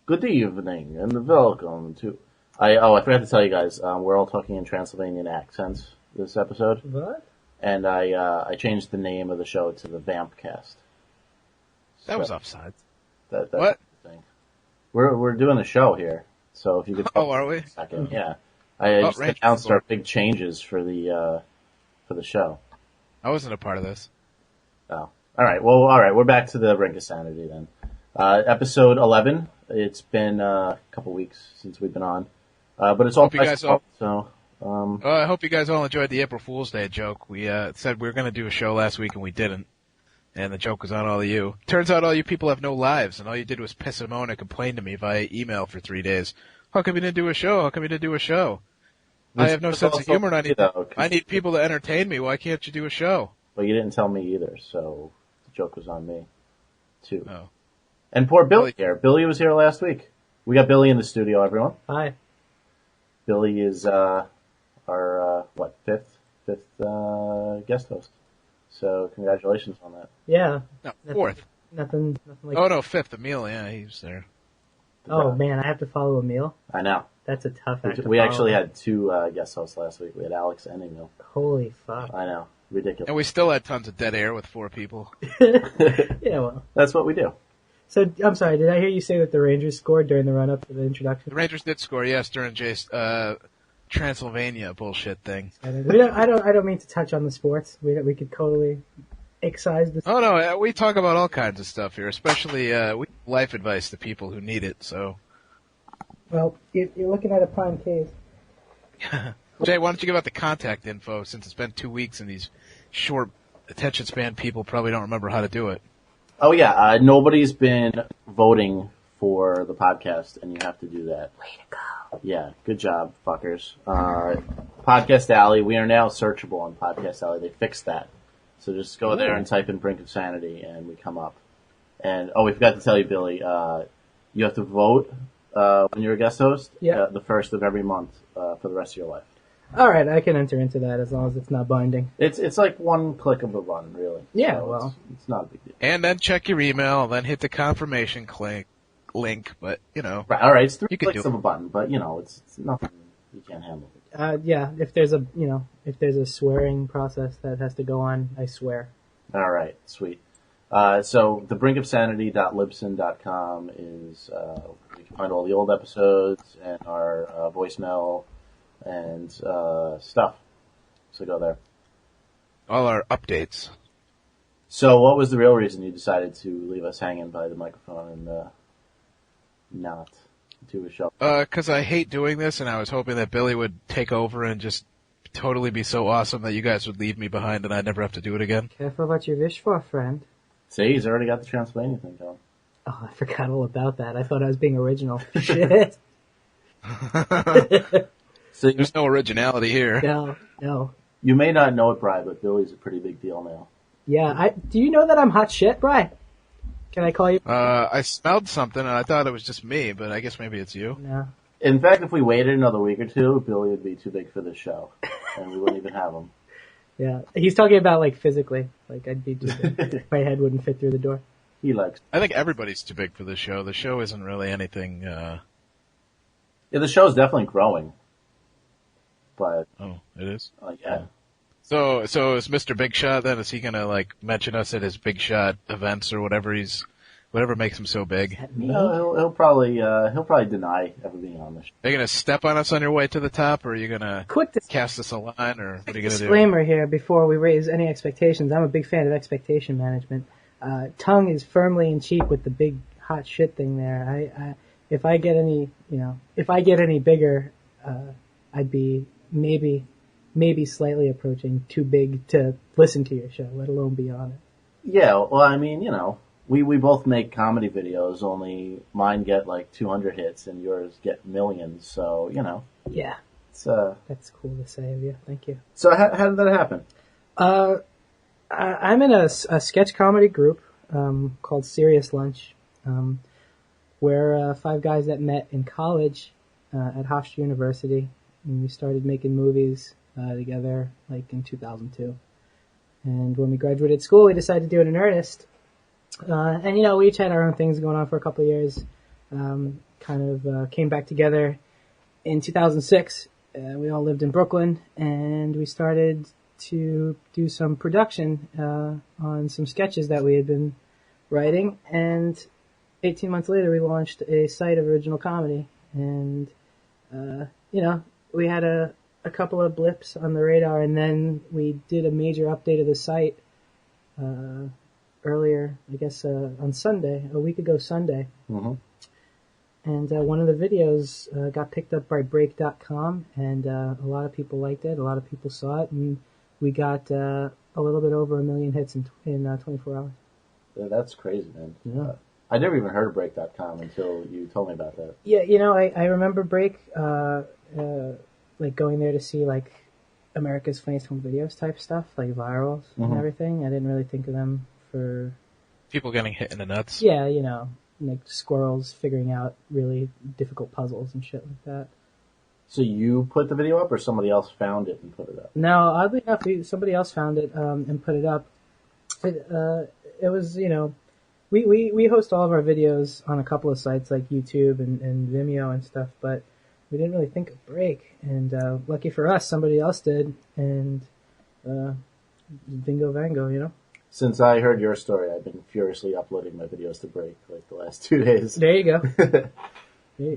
Good evening and welcome to. I forgot to tell you guys. We're all talking in Transylvanian accents this episode. What? And I changed the name of the show to the Vampcast. That was offside. That's what? The thing. We're doing a show here, so if you could. Oh, are we? A second, yeah. I just announced our big changes for the show. I wasn't a part of this. Oh, all right. Well, all right. We're back to the Brink of Sanity then. Episode 11. It's been a couple weeks since we've been on, but it's all so. I hope you guys all enjoyed the April Fool's Day joke. We said we were going to do a show last week and we didn't, and the joke was on all of you. Turns out all you people have no lives, and all you did was piss and moan and complain to me via email for 3 days. How come you didn't do a show? How come you didn't do a show? I have no sense of humor, and I need people to entertain me. Why can't you do a show? Well, you didn't tell me either, so the joke was on me, too. Oh. And poor Billy here. Billy was here last week. We got Billy in the studio, everyone. Hi. Billy is our fifth guest host. So congratulations on that. Yeah. No, fourth. Nothing like. Oh no, fifth. Emil, yeah, he was there. Oh man, I have to follow Emil. I know. That's a tough act. We actually had two guest hosts last week. We had Alex and Emil. Holy fuck. I know. Ridiculous. And we still had tons of dead air with 4 people. Yeah, well. That's what we do. So, I'm sorry, did I hear you say that the Rangers scored during the run-up to the introduction? The Rangers did score, yes, during Jay's Transylvania bullshit thing. I don't mean to touch on the sports. We could totally excise this. Oh no, we talk about all kinds of stuff here, especially we give life advice to people who need it. So, well, you're looking at a prime case. Jay, why don't you give out the contact info since it's been 2 weeks and these short attention span people probably don't remember how to do it. Oh yeah, nobody's been voting for the podcast, and you have to do that. Way to go. Yeah, good job, fuckers. Podcast Alley, we are now searchable on Podcast Alley. They fixed that. So just go there and type in Brink of Sanity, and we come up. And, we forgot to tell you, Billy, you have to vote when you're a guest host the first of every month for the rest of your life. All right, I can enter into that as long as it's not binding. It's like one click of a button, really. Yeah, so well. It's not a big deal. And then check your email, then hit the confirmation link, but, Right, all right, it's 3 clicks of a button, but, it's nothing you can't handle. Yeah, if there's a swearing process that has to go on, I swear. All right, sweet. So the brinkofsanity.libsyn.com is, you can find all the old episodes and our voicemail and stuff. So go there. All our updates. So what was the real reason you decided to leave us hanging by the microphone and not do a show? 'Cause I hate doing this, and I was hoping that Billy would take over and just totally be so awesome that you guys would leave me behind and I'd never have to do it again. Careful what you wish for, friend. See, he's already got the Transylvania thing going. Oh, I forgot all about that. I thought I was being original. Shit. So there's no originality here. No. You may not know it, Bri, but Billy's a pretty big deal now. Yeah, do you know that I'm hot shit, Bri? Can I call you? I smelled something and I thought it was just me, but I guess maybe it's you. No. In fact, if we waited another week or two, Billy would be too big for this show, and we wouldn't even have him. Yeah, he's talking about like physically, like I'd be too big. My head wouldn't fit through the door. He likes. I think everybody's too big for this show. The show isn't really anything. Yeah, the show's definitely growing. But it is. Yeah. So is Mr. Big Shot then? Is he gonna like mention us at his Big Shot events or whatever makes him so big? No, he'll probably deny ever being on the show. Are you gonna step on us on your way to the top, or are you gonna cast us a line, or what are you gonna do? Disclaimer here before we raise any expectations. I'm a big fan of expectation management. Tongue is firmly in cheek with the big hot shit thing there. If I get any bigger, I'd be maybe slightly approaching too big to listen to your show, let alone be on it. Yeah, well, I mean, we both make comedy videos, only mine get like 200 hits and yours get millions, so, Yeah. It's, that's cool to say of you. Thank you. So how did that happen? I'm in a sketch comedy group, called Serious Lunch. We're 5 guys that met in college, at Hofstra University. And we started making movies together like in 2002. And when we graduated school, we decided to do it in earnest. And we each had our own things going on for a couple of years. came back together in 2006. We all lived in Brooklyn, and we started to do some production on some sketches that we had been writing. And 18 months later, we launched a site of original comedy. And, we had a couple of blips on the radar, and then we did a major update of the site earlier, I guess, on Sunday, a week ago Sunday. Mm-hmm. And one of the videos got picked up by Break.com, and a lot of people liked it. A lot of people saw it, and we got a little bit over 1 million hits in 24 hours. Yeah, that's crazy, man. Yeah. I never even heard of Break.com until you told me about that. Yeah, I remember Break, going there to see, America's Funniest Home Videos type stuff, like virals and everything. I didn't really think of them for... People getting hit in the nuts. Yeah, like squirrels figuring out really difficult puzzles and shit like that. So you put the video up, or somebody else found it and put it up? No, oddly enough, somebody else found it and put it up. It was, we host all of our videos on a couple of sites like YouTube and Vimeo and stuff, but we didn't really think of Break. And lucky for us, somebody else did, and bingo vango, Since I heard your story, I've been furiously uploading my videos to Break the last 2 days. There you go.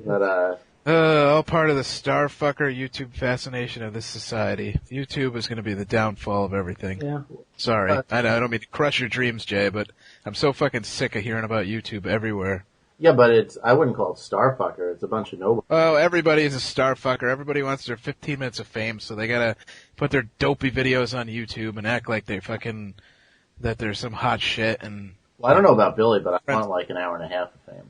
But all part of the starfucker YouTube fascination of this society. YouTube is going to be the downfall of everything. Yeah. Sorry, I don't mean to crush your dreams, Jay, but I'm so fucking sick of hearing about YouTube everywhere. Yeah, but I wouldn't call it starfucker. It's a bunch of nobody. Oh, everybody is a starfucker. Everybody wants their 15 minutes of fame, so they gotta put their dopey videos on YouTube and act like that they're some hot shit. And Well, I don't know about Billy, but I want like an hour and a half of fame.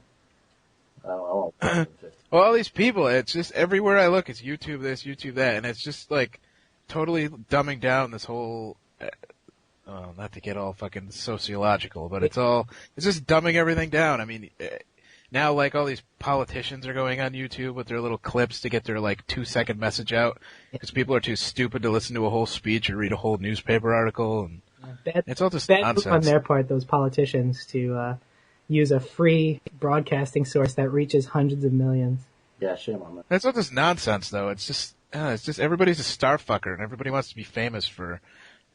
I want 15. Well, all these people, it's just everywhere I look, it's YouTube this, YouTube that, and it's just like totally dumbing down this whole, not to get all fucking sociological, but it's just dumbing everything down. I mean, now like all these politicians are going on YouTube with their little clips to get their like 2-second message out because people are too stupid to listen to a whole speech or read a whole newspaper article, and it's all just nonsense. On their part, those politicians to use a free broadcasting source that reaches hundreds of millions. Yeah, shame on them. That's all just nonsense, though. It's just everybody's a starfucker, and everybody wants to be famous for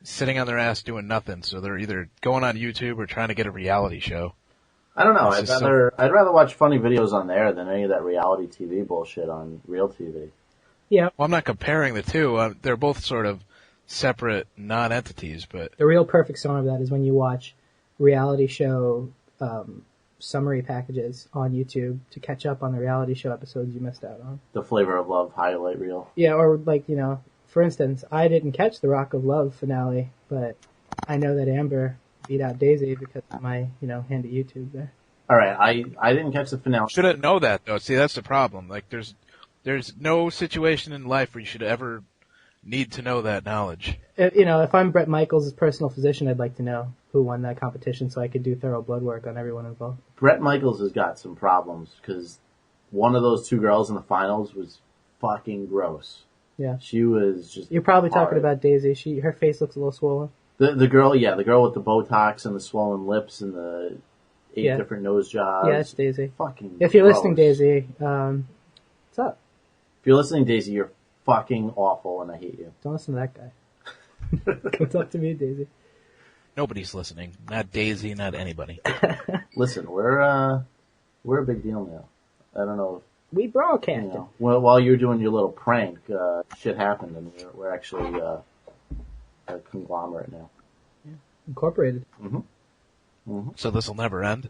sitting on their ass doing nothing. So they're either going on YouTube or trying to get a reality show. I don't know. I'd rather watch funny videos on there than any of that reality TV bullshit on real TV. Yeah. Well, I'm not comparing the two. They're both sort of separate non-entities, but the real perfect song of that is when you watch reality show summary packages on YouTube to catch up on the reality show episodes you missed out on. The Flavor of Love highlight reel. Yeah, or for instance, I didn't catch the Rock of Love finale, but I know that Amber beat out Daisy because of my, hand at YouTube there. All right, I didn't catch the finale. Shouldn't know that though. See, that's the problem. Like, there's no situation in life where you should ever need to know that knowledge. If I'm Bret Michaels' personal physician, I'd like to know who won that competition so I could do thorough blood work on everyone involved. Bret Michaels has got some problems because one of those two girls in the finals was fucking gross. Yeah. She was just You're probably hard. talking about Daisy. Her face looks a little swollen. The girl with the Botox and the swollen lips and the 8 different nose jobs. Yeah, it's Daisy. Fucking If you're gross. listening, Daisy, what's up? If you're listening, Daisy, you're fucking awful and I hate you. Don't listen to that guy. Come talk to me, Daisy. Nobody's listening. Not Daisy, not anybody. Listen, we're a big deal now. I don't know if, we broadcast. While you're doing your little prank, shit happened and we're actually a conglomerate now. Yeah. Incorporated. Mm-hmm. Mm-hmm. So this will never end?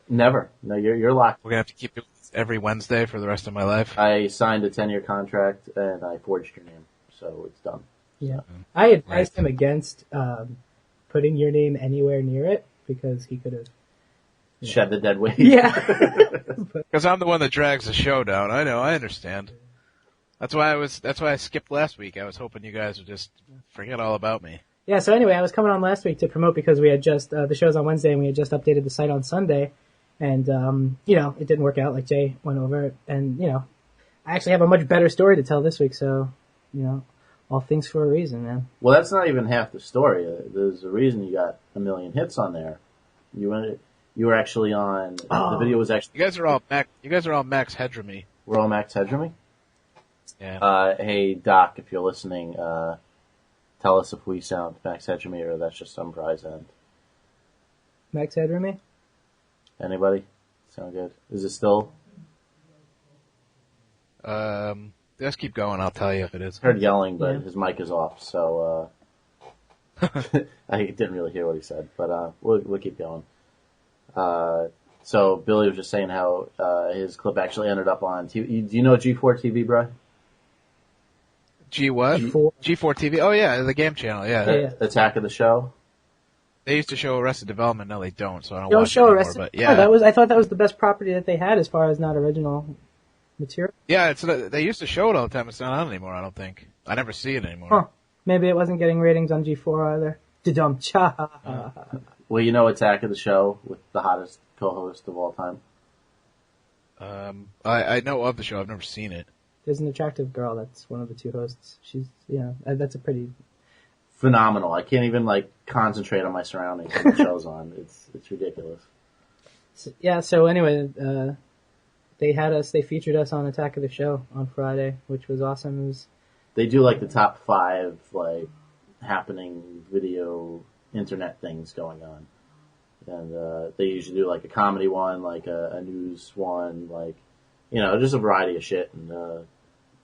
Never. No, you're locked. We're going to have to keep doing this every Wednesday for the rest of my life? I signed a 10-year contract and I forged your name, so it's done. Yeah. I advised him against putting your name anywhere near it because he could have shed the dead weight. Yeah. Because I'm the one that drags the show down. I know, I understand. That's why I skipped last week. I was hoping you guys would just forget all about me. Yeah, so anyway, I was coming on last week to promote because we had just, the show's on Wednesday and we had just updated the site on Sunday. And, it didn't work out like Jay went over it. And, I actually have a much better story to tell this week. So, all things for a reason, man. Well, that's not even half the story. There's a reason you got 1 million hits on there. You were actually on. The video was actually. You guys are all Max Headroomy. We're all Max Headroomy? Yeah. Hey, Doc, if you're listening, tell us if we sound Max Headroomy or that's just some prize end. Max Headroomy? Anybody? Sound good? Is it still? Just keep going. I'll tell you if it is. I heard yelling, but his mic is off, so I didn't really hear what he said. But we'll keep going. So Billy was just saying how his clip actually ended up on TV. Do you know G4 TV, bro? G what? G4. G4 TV. Oh yeah, the game channel. Yeah. Attack of the Show. They used to show Arrested Development. Now they don't. So I don't Don't watch show it anymore. Arrested. But yeah, I thought that was the best property that they had as far as not original material. yeah. They used to show it all the time. It's not on anymore. I don't think. I never see it anymore. Huh. Maybe it wasn't getting ratings on G4 either. Da-dum cha. Well, you know Attack of the Show with the hottest co-host of all time. I know of the show. I've never seen it. There's an attractive girl that's one of the two hosts. She's, that's a pretty... Phenomenal. I can't even concentrate on my surroundings when the show's on. It's ridiculous. So anyway, they featured us on Attack of the Show on Friday, which was awesome. They do the top 5 happening video internet things going on. And they usually do a comedy one, a news one, just a variety of shit. And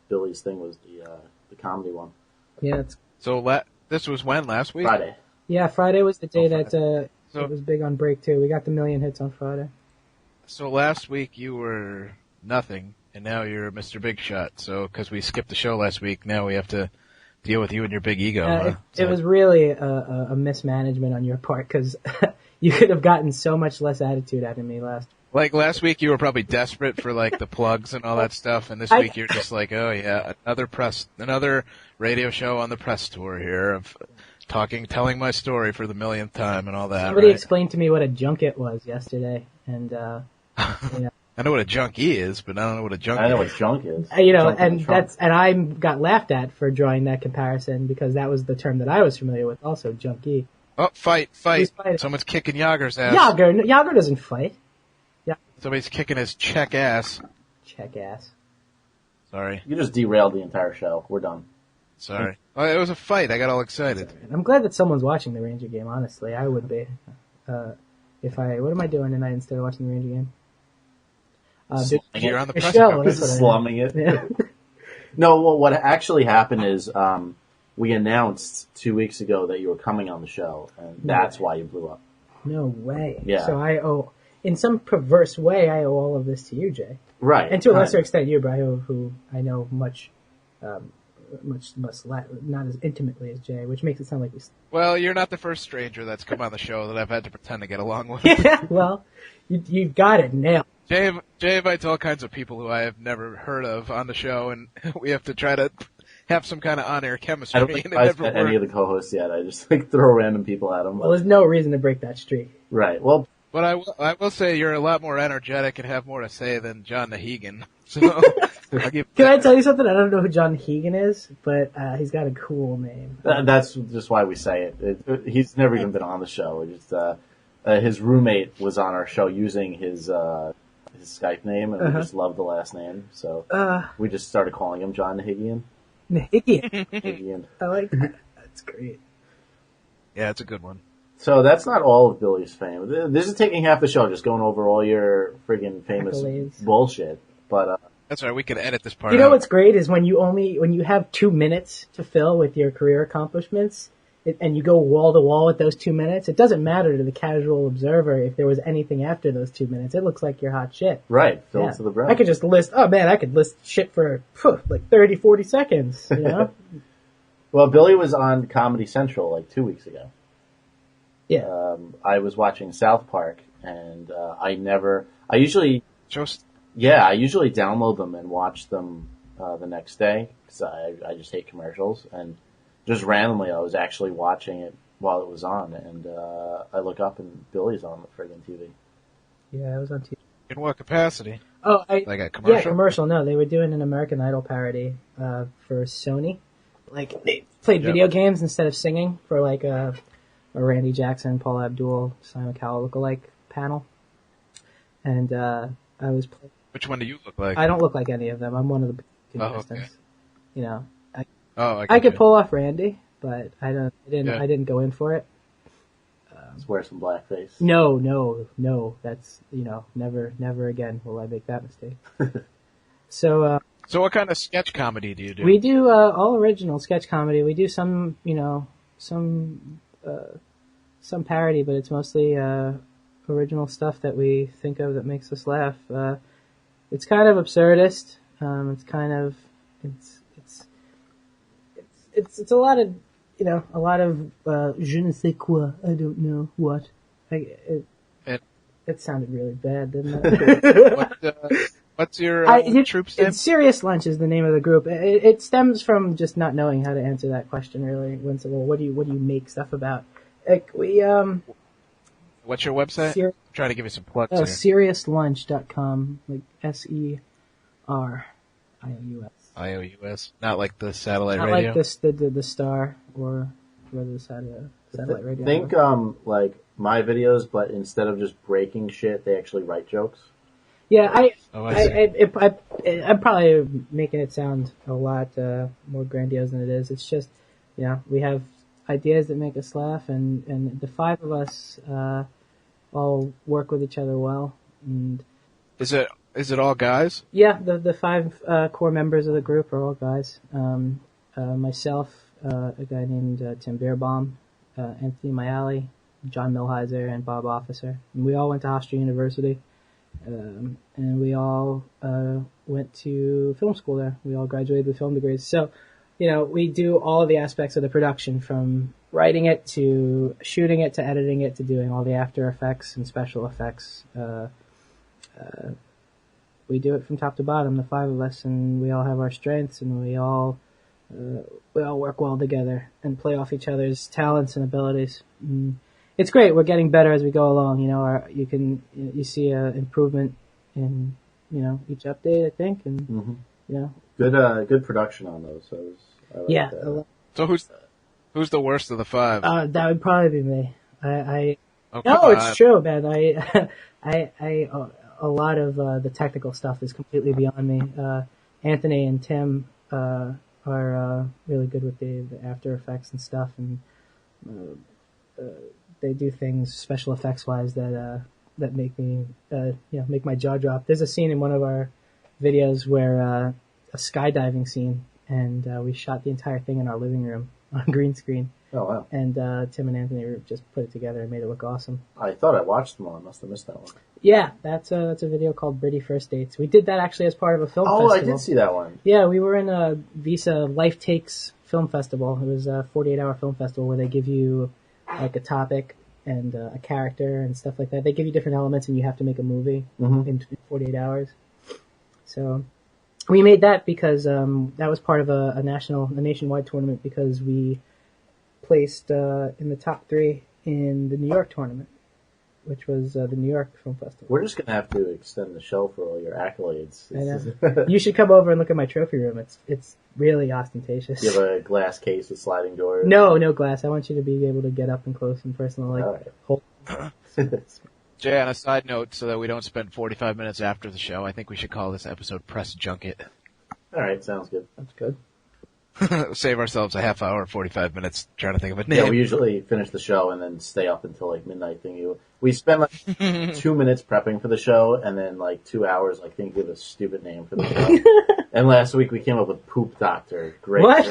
Billy's thing was the comedy one. Yeah. So this was when? Last week? Friday. Yeah, Friday was the day that So it was big on Break too. We got the 1 million hits on Friday. So last week you were nothing, and now you're Mr. Big Shot. So because we skipped the show last week, now we have to deal with you and your big ego. Huh? It was really a mismanagement on your part because you could have gotten so much less attitude out of me last. Last week you were probably desperate for the plugs and all that stuff, and this week you're just oh yeah, another radio show on the press tour here of telling my story for the 1,000th time and all that. Somebody right? explained to me what a junket was yesterday, and I know what a junkie is, but I don't know what a junkie. I know what junk is. And I got laughed at for drawing that comparison because that was the term that I was familiar with. Also, junkie. Oh, fight! Someone's kicking Yager's ass. Yager doesn't fight. Somebody's kicking his check ass. Check ass. Sorry. You just derailed the entire show. We're done. Sorry. Oh, it was a fight. I got all excited. I'm glad that someone's watching the Ranger game, honestly. I would be. What am I doing tonight instead of watching the Ranger game? You're on the press show. conference. Slumming it. Yeah. No, well, what actually happened is we announced 2 weeks ago that you were coming on the show, and that's why you blew up. No way. Yeah. So in some perverse way, I owe all of this to you, Jay. Right. And to a lesser extent, you, Brian, who I know much less, not as intimately as Jay, which makes it sound like we... Well, you're not the first stranger that's come on the show that I've had to pretend to get along with. Yeah, well, you've got it nailed. Jay invites all kinds of people who I have never heard of on the show, and we have to try to have some kind of on-air chemistry. I don't think I've met any of the co-hosts yet. I just throw random people at them. Well, there's no reason to break that streak. Right. Well... But I will say you're a lot more energetic and have more to say than John Nahegan. So Can I tell you something? I don't know who John Nahegan is, but he's got a cool name. That's just why we say it. He's never even been on the show. His roommate was on our show using his Skype name, and we just loved the last name, so we just started calling him John Nahegan. Nahegan. I like that. That's great. Yeah, it's a good one. So that's not all of Billy's fame. This is taking half the show, just going over all your friggin' famous bullshit. But that's right. We can edit this part. You know what's great is when you have 2 minutes to fill with your career accomplishments, and you go wall to wall with those 2 minutes. It doesn't matter to the casual observer if there was anything after those 2 minutes. It looks like you're hot shit. Right, fill to the brim. I could just list. Oh man, I could list shit for 30, 40 seconds. You know. Well, Billy was on Comedy Central 2 weeks ago. Yeah. I was watching South Park, and I usually download them and watch them the next day, because I just hate commercials, and just randomly I was actually watching it while it was on, and I look up and Billy's on the friggin' TV. Yeah, I was on TV. In what capacity? Oh, like a commercial? Yeah, commercial. No, they were doing an American Idol parody for Sony. They played video games instead of singing for a Randy Jackson, Paula Abdul, Simon Cowell lookalike panel. and I was. Which one do you look like? I don't look like any of them. I'm one of the contestants. Okay. You know, I could pull off Randy, but I didn't go in for it. Let's wear some blackface. No. That's, never again will I make that mistake. So what kind of sketch comedy do you do? we do all original sketch comedy. We do some parody, but it's mostly original stuff that we think of that makes us laugh. It's kind of absurdist. It's a lot of je ne sais quoi. I don't know what. It sounded really bad, didn't it? What's your troop's name? Serious Lunch is the name of the group. It stems from just not knowing how to answer that question. Really, what do you make stuff about? Like What's your website? I'm trying to give you some plugs here. SeriousLunch.com, like SERIOUS. IOUS, not like the satellite Not radio. like the Star or whether the satellite radio. Think like my videos, but instead of just breaking shit, they actually write jokes. Yeah, I I'm probably making it sound a lot more grandiose than it is. It's just, we have ideas that make us laugh, and the five of us all work with each other well. And is it all guys? yeah, the five core members of the group are all guys. Myself, a guy named Tim Beerbaum, Anthony Mayali, John Milheiser, and Bob Officer. And we all went to Hofstra University. And we all went to film school there. We all graduated with film degrees. So, we do all of the aspects of the production, from writing it to shooting it to editing it to doing all the after effects and special effects. We do it from top to bottom, the five of us, and we all have our strengths, and we all work well together and play off each other's talents and abilities. It's great. We're getting better as we go along. You see an improvement in each update, I think, and good production on those. I like that. So who's the worst of the five? That would probably be me. It's true, man. A lot of the technical stuff is completely beyond me. Anthony and Tim are really good with the after effects and stuff, and they do things special effects wise that make me make my jaw drop. There's a scene in one of our videos where a skydiving scene, and we shot the entire thing in our living room on green screen. Oh wow! And Tim and Anthony just put it together and made it look awesome. I thought I watched them all. I must have missed that one. Yeah, that's a video called Britty First Dates. We did that actually as part of a film festival. Oh, I did see that one. Yeah, we were in a Visa Life Takes film festival. It was a 48-hour film festival where they give you like a topic and a character and stuff like that. They give you different elements and you have to make a movie in 48 hours. So we made that because that was part of a nationwide tournament, because we placed in the top 3 in the New York tournament, which was the New York Film Festival. We're just going to have to extend the show for all your accolades. I know. You should come over and look at my trophy room. It's really ostentatious. You have a glass case with sliding doors? No glass. I want you to be able to get up and close and personal, hold. Jay, on a side note, so that we don't spend 45 minutes after the show, I think we should call this episode Press Junket. All right, sounds good. That's good. Save ourselves a half hour, 45 minutes trying to think of a name. Yeah, we usually finish the show and then stay up until like midnight thinking. We spend like 2 minutes prepping for the show and then like 2 hours like thinking of a stupid name for the show. And last week we came up with Poop Doctor. Great. What?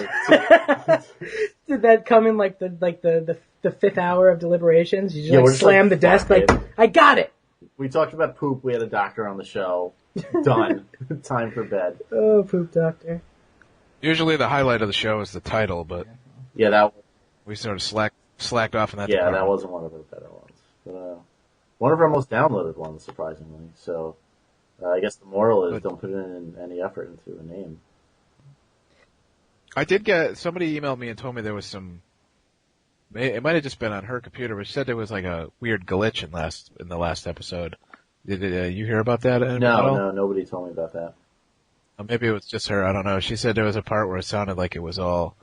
Did that come in like the 5th hour of deliberations? You just slam the desk like, I got it! We talked about poop. We had a doctor on the show. Done. Time for bed. Oh, Poop Doctor. Usually the highlight of the show is the title, but yeah, we sort of slacked off in that. Yeah, department. that wasn't one of our better ones. But, one of our most downloaded ones, surprisingly. So I guess the moral is don't put in any effort into a name. I did get somebody emailed me and told me there was some. It might have just been on her computer, but she said there was like a weird glitch in the last episode. Did you hear about that? No, nobody told me about that. Maybe it was just her. I don't know. She said there was a part where it sounded like it was all.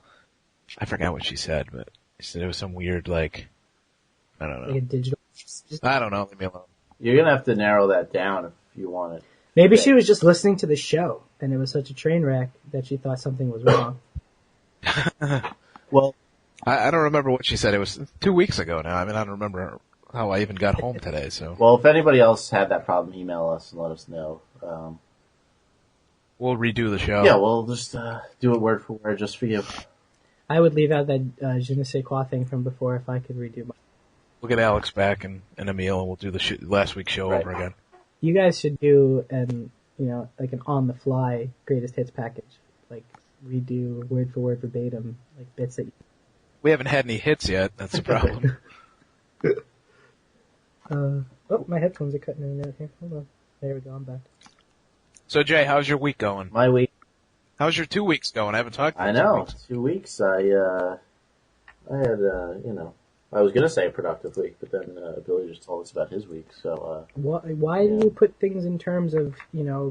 I forgot what she said, but she said it was some weird I don't know. Like a digital. I don't know. Leave me alone. You're gonna have to narrow that down if you want it. Maybe she was just listening to the show, and it was such a train wreck that she thought something was wrong. Well, I don't remember what she said. It was 2 weeks ago now. I mean, I don't remember how I even got home today. So, well, if anybody else had that problem, email us and let us know. we'll redo the show. Yeah, we'll just do it word for word just for you. I would leave out that je ne sais quoi thing from before if I could redo my... We'll get Alex back and Emil, and we'll do the last week's show over again. You guys should do like an on-the-fly greatest hits package. Like, redo word for word verbatim, like bits that you... We haven't had any hits yet. That's the problem. My headphones are cutting in and out here. Hold on. There we go, I'm back. So, Jay, how's your week going? My week. How's your 2 weeks going? I haven't talked to you. I know. 2 weeks. I had, I was gonna say a productive week, but then Billy just told us about his week. So why do you put things in terms of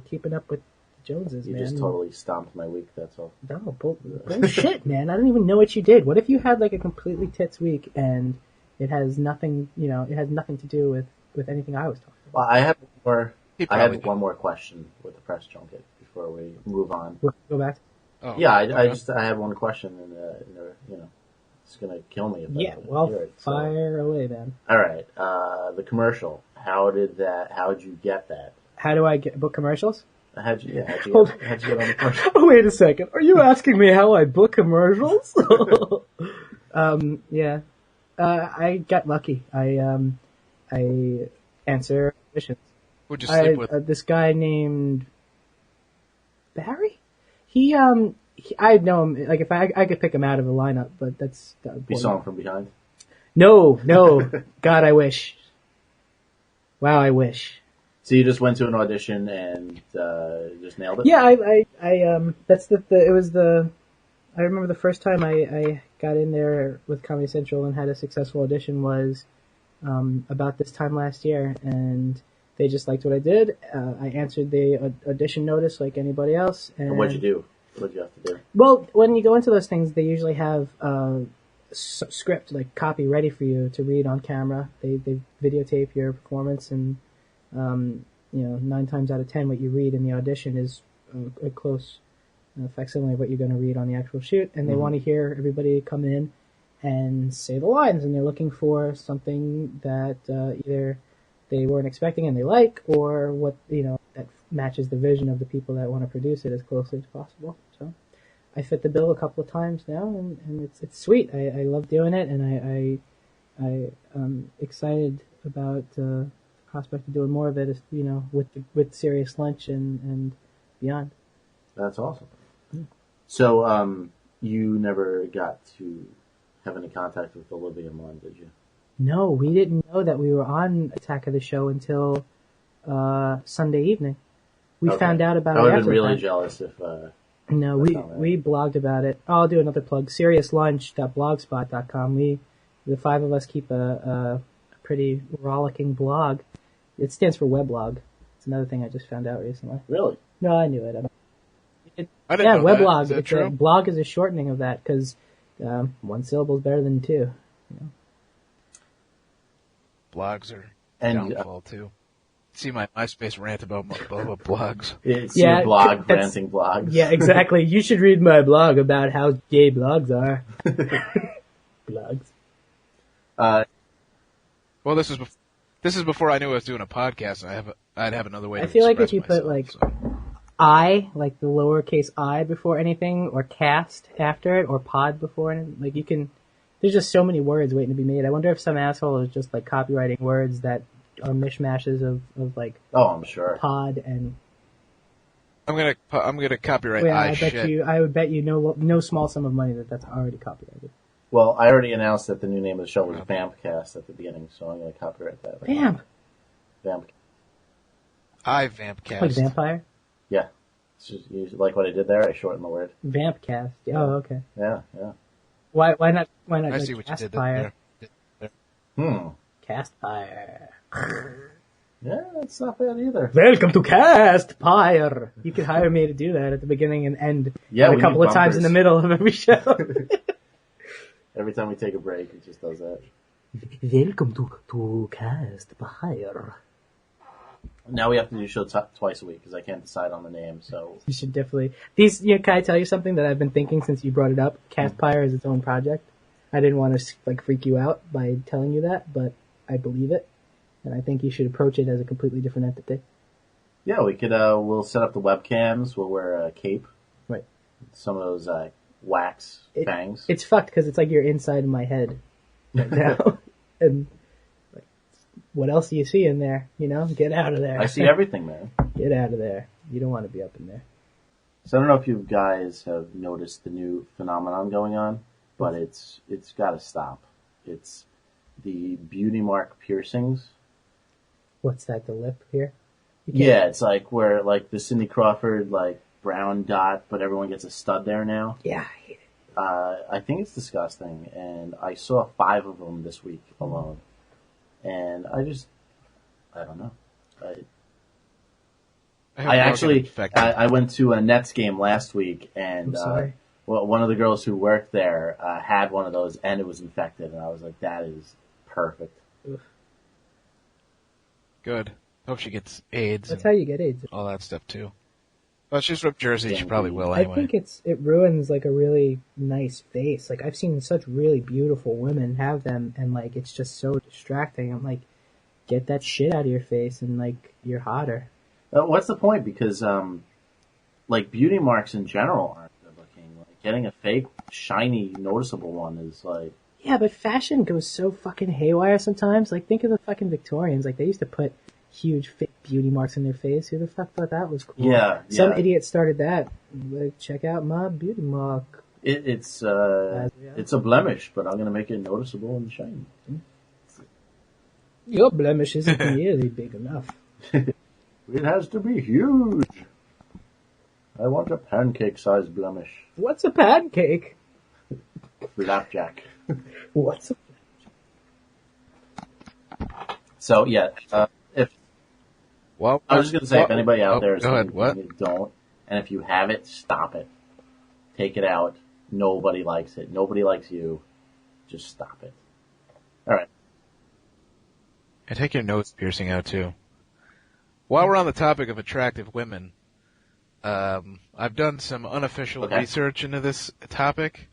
keeping up with the Joneses, you man? just totally stomped my week. That's all. No, bullshit, man. I don't even know what you did. What if you had like a completely tits week and it has nothing, it has nothing to do with anything I was talking about? Well, I have one more question with the press junket before we move on. Go back. Oh, Yeah, okay. I have one question, and it's gonna kill me if I don't Well, hear it, fire away, man. All right, the commercial. How'd you get that? How do I book commercials? How'd you get on the commercial? Oh, wait a second. Are you asking me how I book commercials? Yeah. I got lucky. I answer auditions. Who'd you sleep with? This guy named Barry? I know him, like if I could pick him out of the lineup, but that's... You saw him from behind? No. God, I wish. Wow, I wish. So you just went to an audition and just nailed it? Yeah, I remember the first time I got in there with Comedy Central and had a successful audition was about this time last year, and they just liked what I did. I answered the audition notice like anybody else. And what'd you do? What'd you have to do? Well, when you go into those things, they usually have script, like copy ready for you to read on camera. They videotape your performance, and 9 times out of 10 what you read in the audition is a close facsimile of what you're going to read on the actual shoot, and they want to hear everybody come in and say the lines, and they're looking for something that either they weren't expecting and they like, or what that matches the vision of the people that want to produce it as closely as possible. So I fit the bill a couple of times now, and it's sweet. I love doing it, and I'm excited about the prospect of doing more of it, with Serious Lunch and beyond. That's awesome. So, you never got to have any contact with Olivia Munn, did you? No, we didn't know that we were on Attack of the Show until Sunday evening. We found out about it. I would have after been really that. jealous if... No, we blogged about it. I'll do another plug. SeriousLunch.blogspot.com. The 5 of us keep a pretty rollicking blog. It stands for weblog. It's another thing I just found out recently. Really? No, I knew it. I didn't know that. weblog. Is that true? Blog is a shortening of that because one syllable is better than 2. Blogs are And, downfall too. See my MySpace rant about blogs. It's your blog, ranting blogs. Yeah, exactly. You should read my blog about how gay blogs are. Blogs. Well, this is before I knew I was doing a podcast. And I'd have another way. I to feel like if express you put myself, I, like the lowercase I before anything, or cast after it, or pod before anything, like you can, there's just so many words waiting to be made. I wonder if some asshole is just like copywriting words that are mishmashes of like I'm sure. pod and... I'm gonna copyright shit. I would bet you no small sum of money that's already copyrighted. Well, I already announced that the new name of the show was Vampcast at the beginning, so I'm going to copyright that. Vamp! Vampcast. Like vampire? Yeah. It's just, you like what I did there? I shortened the word. Vampcast. Oh, okay. Yeah. Why not I like see what you did Castfire? there. Castfire. Yeah, that's not bad either. Welcome to Castfire. You could hire me to do that at the beginning and end. Yeah, a couple of times in the middle of every show. Every time we take a break, it just does that. Welcome to Castfire. Now we have to do show twice a week because I can't decide on the name. So You should definitely can I tell you something that I've been thinking since you brought it up? Castpire is its own project. I didn't want to like freak you out by telling you that, but I believe it, and I think you should approach it as a completely different entity. yeah, we could. We'll set up the webcams. We'll wear a cape. Right. Some of those wax fangs. It's fucked because it's like you're inside of my head right now, and like, what else do you see in there? You know, get out of there. I see everything, man. Get out of there. You don't want to be up in there. So I don't know if you guys have noticed the new phenomenon going on, but it's got to stop. It's the beauty mark piercings. What's that? The lip here? Yeah, it's like where like the Cindy Crawford like brown dot, but everyone gets a stud there now. Yeah, I hate it. I think it's disgusting, and I saw 5 of them this week alone, and I don't know. I went to a Nets game last week, and one of the girls who worked there had one of those, and it was infected, and I was like, that is perfect. Ugh. Good. Hope she gets AIDS. That's how you get AIDS. All that stuff too. Well, she's from Jersey. She probably will anyway. I think it ruins like a really nice face. Like I've seen such really beautiful women have them, and like it's just so distracting. I'm like, get that shit out of your face, and like you're hotter. What's the point? Because like beauty marks in general aren't good looking. Like getting a fake, shiny, noticeable one is like. Yeah, but fashion goes so fucking haywire sometimes. Like think of the fucking Victorians. Like they used to put huge fake beauty marks in their face. Who the fuck thought that was cool? Yeah. Some idiot started that. Like, check out my beauty mark. It's a blemish, but I'm gonna make it noticeable and shiny. Your blemish isn't nearly big enough. It has to be huge. I want a pancake-sized blemish. What's a pancake? Flapjack. What's a... So yeah, Well, I was just gonna say, if anybody out there is ahead, don't, and if you have it, stop it. Take it out. Nobody likes it. Nobody likes you. Just stop it. All right. And take your nose piercing out too. While we're on the topic of attractive women, I've done some unofficial research into this topic,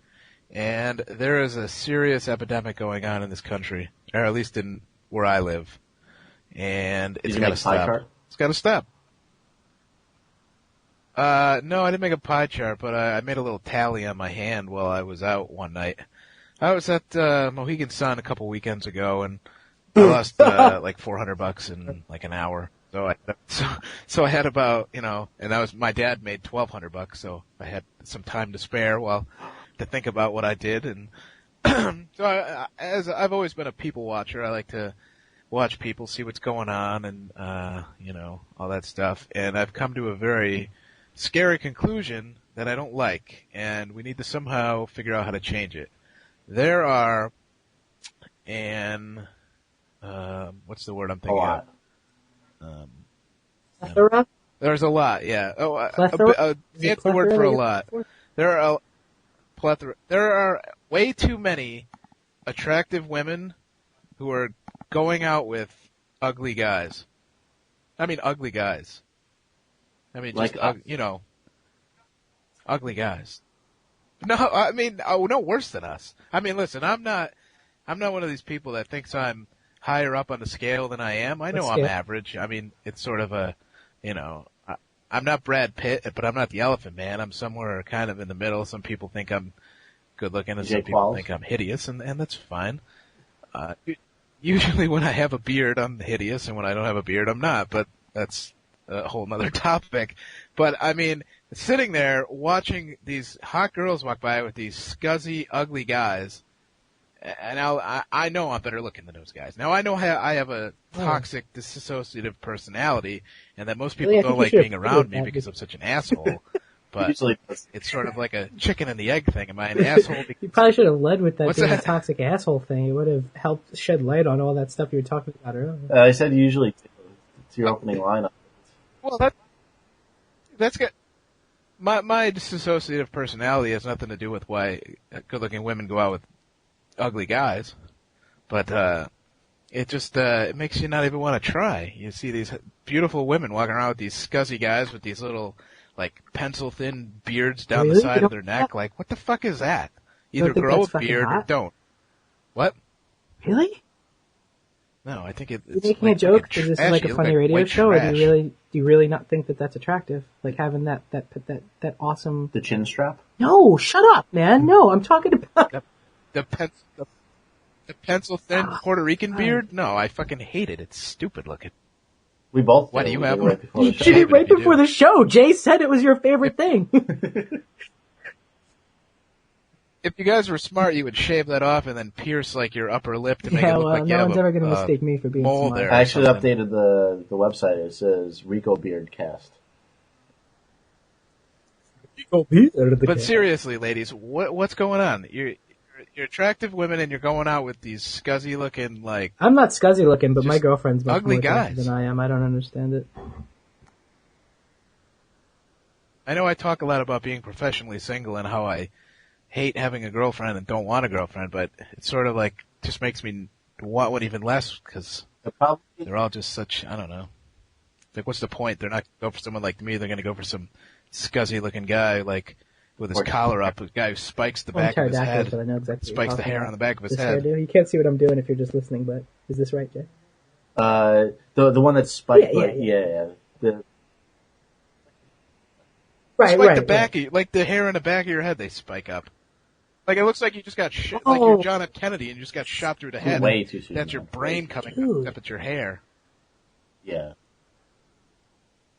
and there is a serious epidemic going on in this country, or at least in where I live, and it's got to stop. It's got to stop. No, I didn't make a pie chart, but I made a little tally on my hand while I was out one night. I was at Mohegan Sun a couple weekends ago, and I lost like $400 in like an hour. So I had about, and my dad made $1,200, so I had some time to spare to think about what I did, and so as I've always been a people watcher, I like to watch people, see what's going on, and all that stuff. And I've come to a very scary conclusion that I don't like, and we need to somehow figure out how to change it. There are what's the word I'm thinking of? Plethora? There's a lot, yeah. Plethora? It's the word for a lot. There are a plethora. There are way too many attractive women who are going out with ugly guys. I mean, ugly guys. I mean, just, ugly guys. No, I mean, no worse than us. I mean, listen, I'm not one of these people that thinks I'm higher up on the scale than I am. I know I'm average. I mean, it's sort of I'm not Brad Pitt, but I'm not the Elephant Man. I'm somewhere kind of in the middle. Some people think I'm good looking, and some people think I'm hideous, and that's fine. Usually when I have a beard, I'm hideous, and when I don't have a beard, I'm not, but that's a whole nother topic. But, I mean, sitting there watching these hot girls walk by with these scuzzy, ugly guys, and I know I'm better looking than those guys. Now, I know I have a toxic, dissociative personality, and that most people don't like being around me because I'm such an asshole. But it's sort of like a chicken and the egg thing. Am I an asshole? You probably should have led with that being a toxic asshole thing. It would have helped shed light on all that stuff you were talking about earlier. I said usually it's your opening lineup. Well, that's good. My dissociative personality has nothing to do with why good-looking women go out with ugly guys. But, it just it makes you not even want to try. You see these beautiful women walking around with these scuzzy guys with these little like pencil thin beards down the Really? side You of their neck. that? Like, what the fuck is that? You Either don't think grow a that's fucking beard or hot? don't. What? Really? No, I think You it's making like a joke? fucking Is this trashy. like a You look funny like radio white show, or trash. do you really not think that that's attractive? Like having that awesome. The chin strap? No, shut up, man. No, I'm talking about. The pencil thin Puerto Rican beard? No, I fucking hate it. It's stupid looking. We both Why did. do you We have did one? right before You the did show. it right If you before do. the show. Jay said it was your favorite thing. If you guys were smart, you would shave that off and then pierce like your upper lip to make Yeah, it look well, like you no have one's ever going to mistake me for being mole smart. there. I actually something. updated the website. It says Rico Beard Cast. But seriously, ladies, what's going on? You're attractive women and you're going out with these scuzzy looking like I'm not scuzzy looking, but my Just girlfriend's much ugly more attractive guys. than I am. I don't understand it. I know I talk a lot about being professionally single and how I hate having a girlfriend and don't want a girlfriend, but it sort of like just makes me want one even less because they're all just such, I don't know. Like, what's the point? They're not going to go for someone like me. They're going to go for some scuzzy looking guy, like, with his collar up, a guy who spikes the back of his head, but I know exactly what spikes you're the talking hair about. on the back of his This head. hairdo. You can't see what I'm doing if you're just listening, but is this right, Jay? The one that's spiked. Yeah. Yeah. Right, Spike right. the back, right. like the hair on the back of your head, they spike up. Like, it looks like you just got shot, Oh. like you're John F. Kennedy and you just got shot through the head. Way too soon. That's your man. brain coming Dude. up at your hair. Yeah.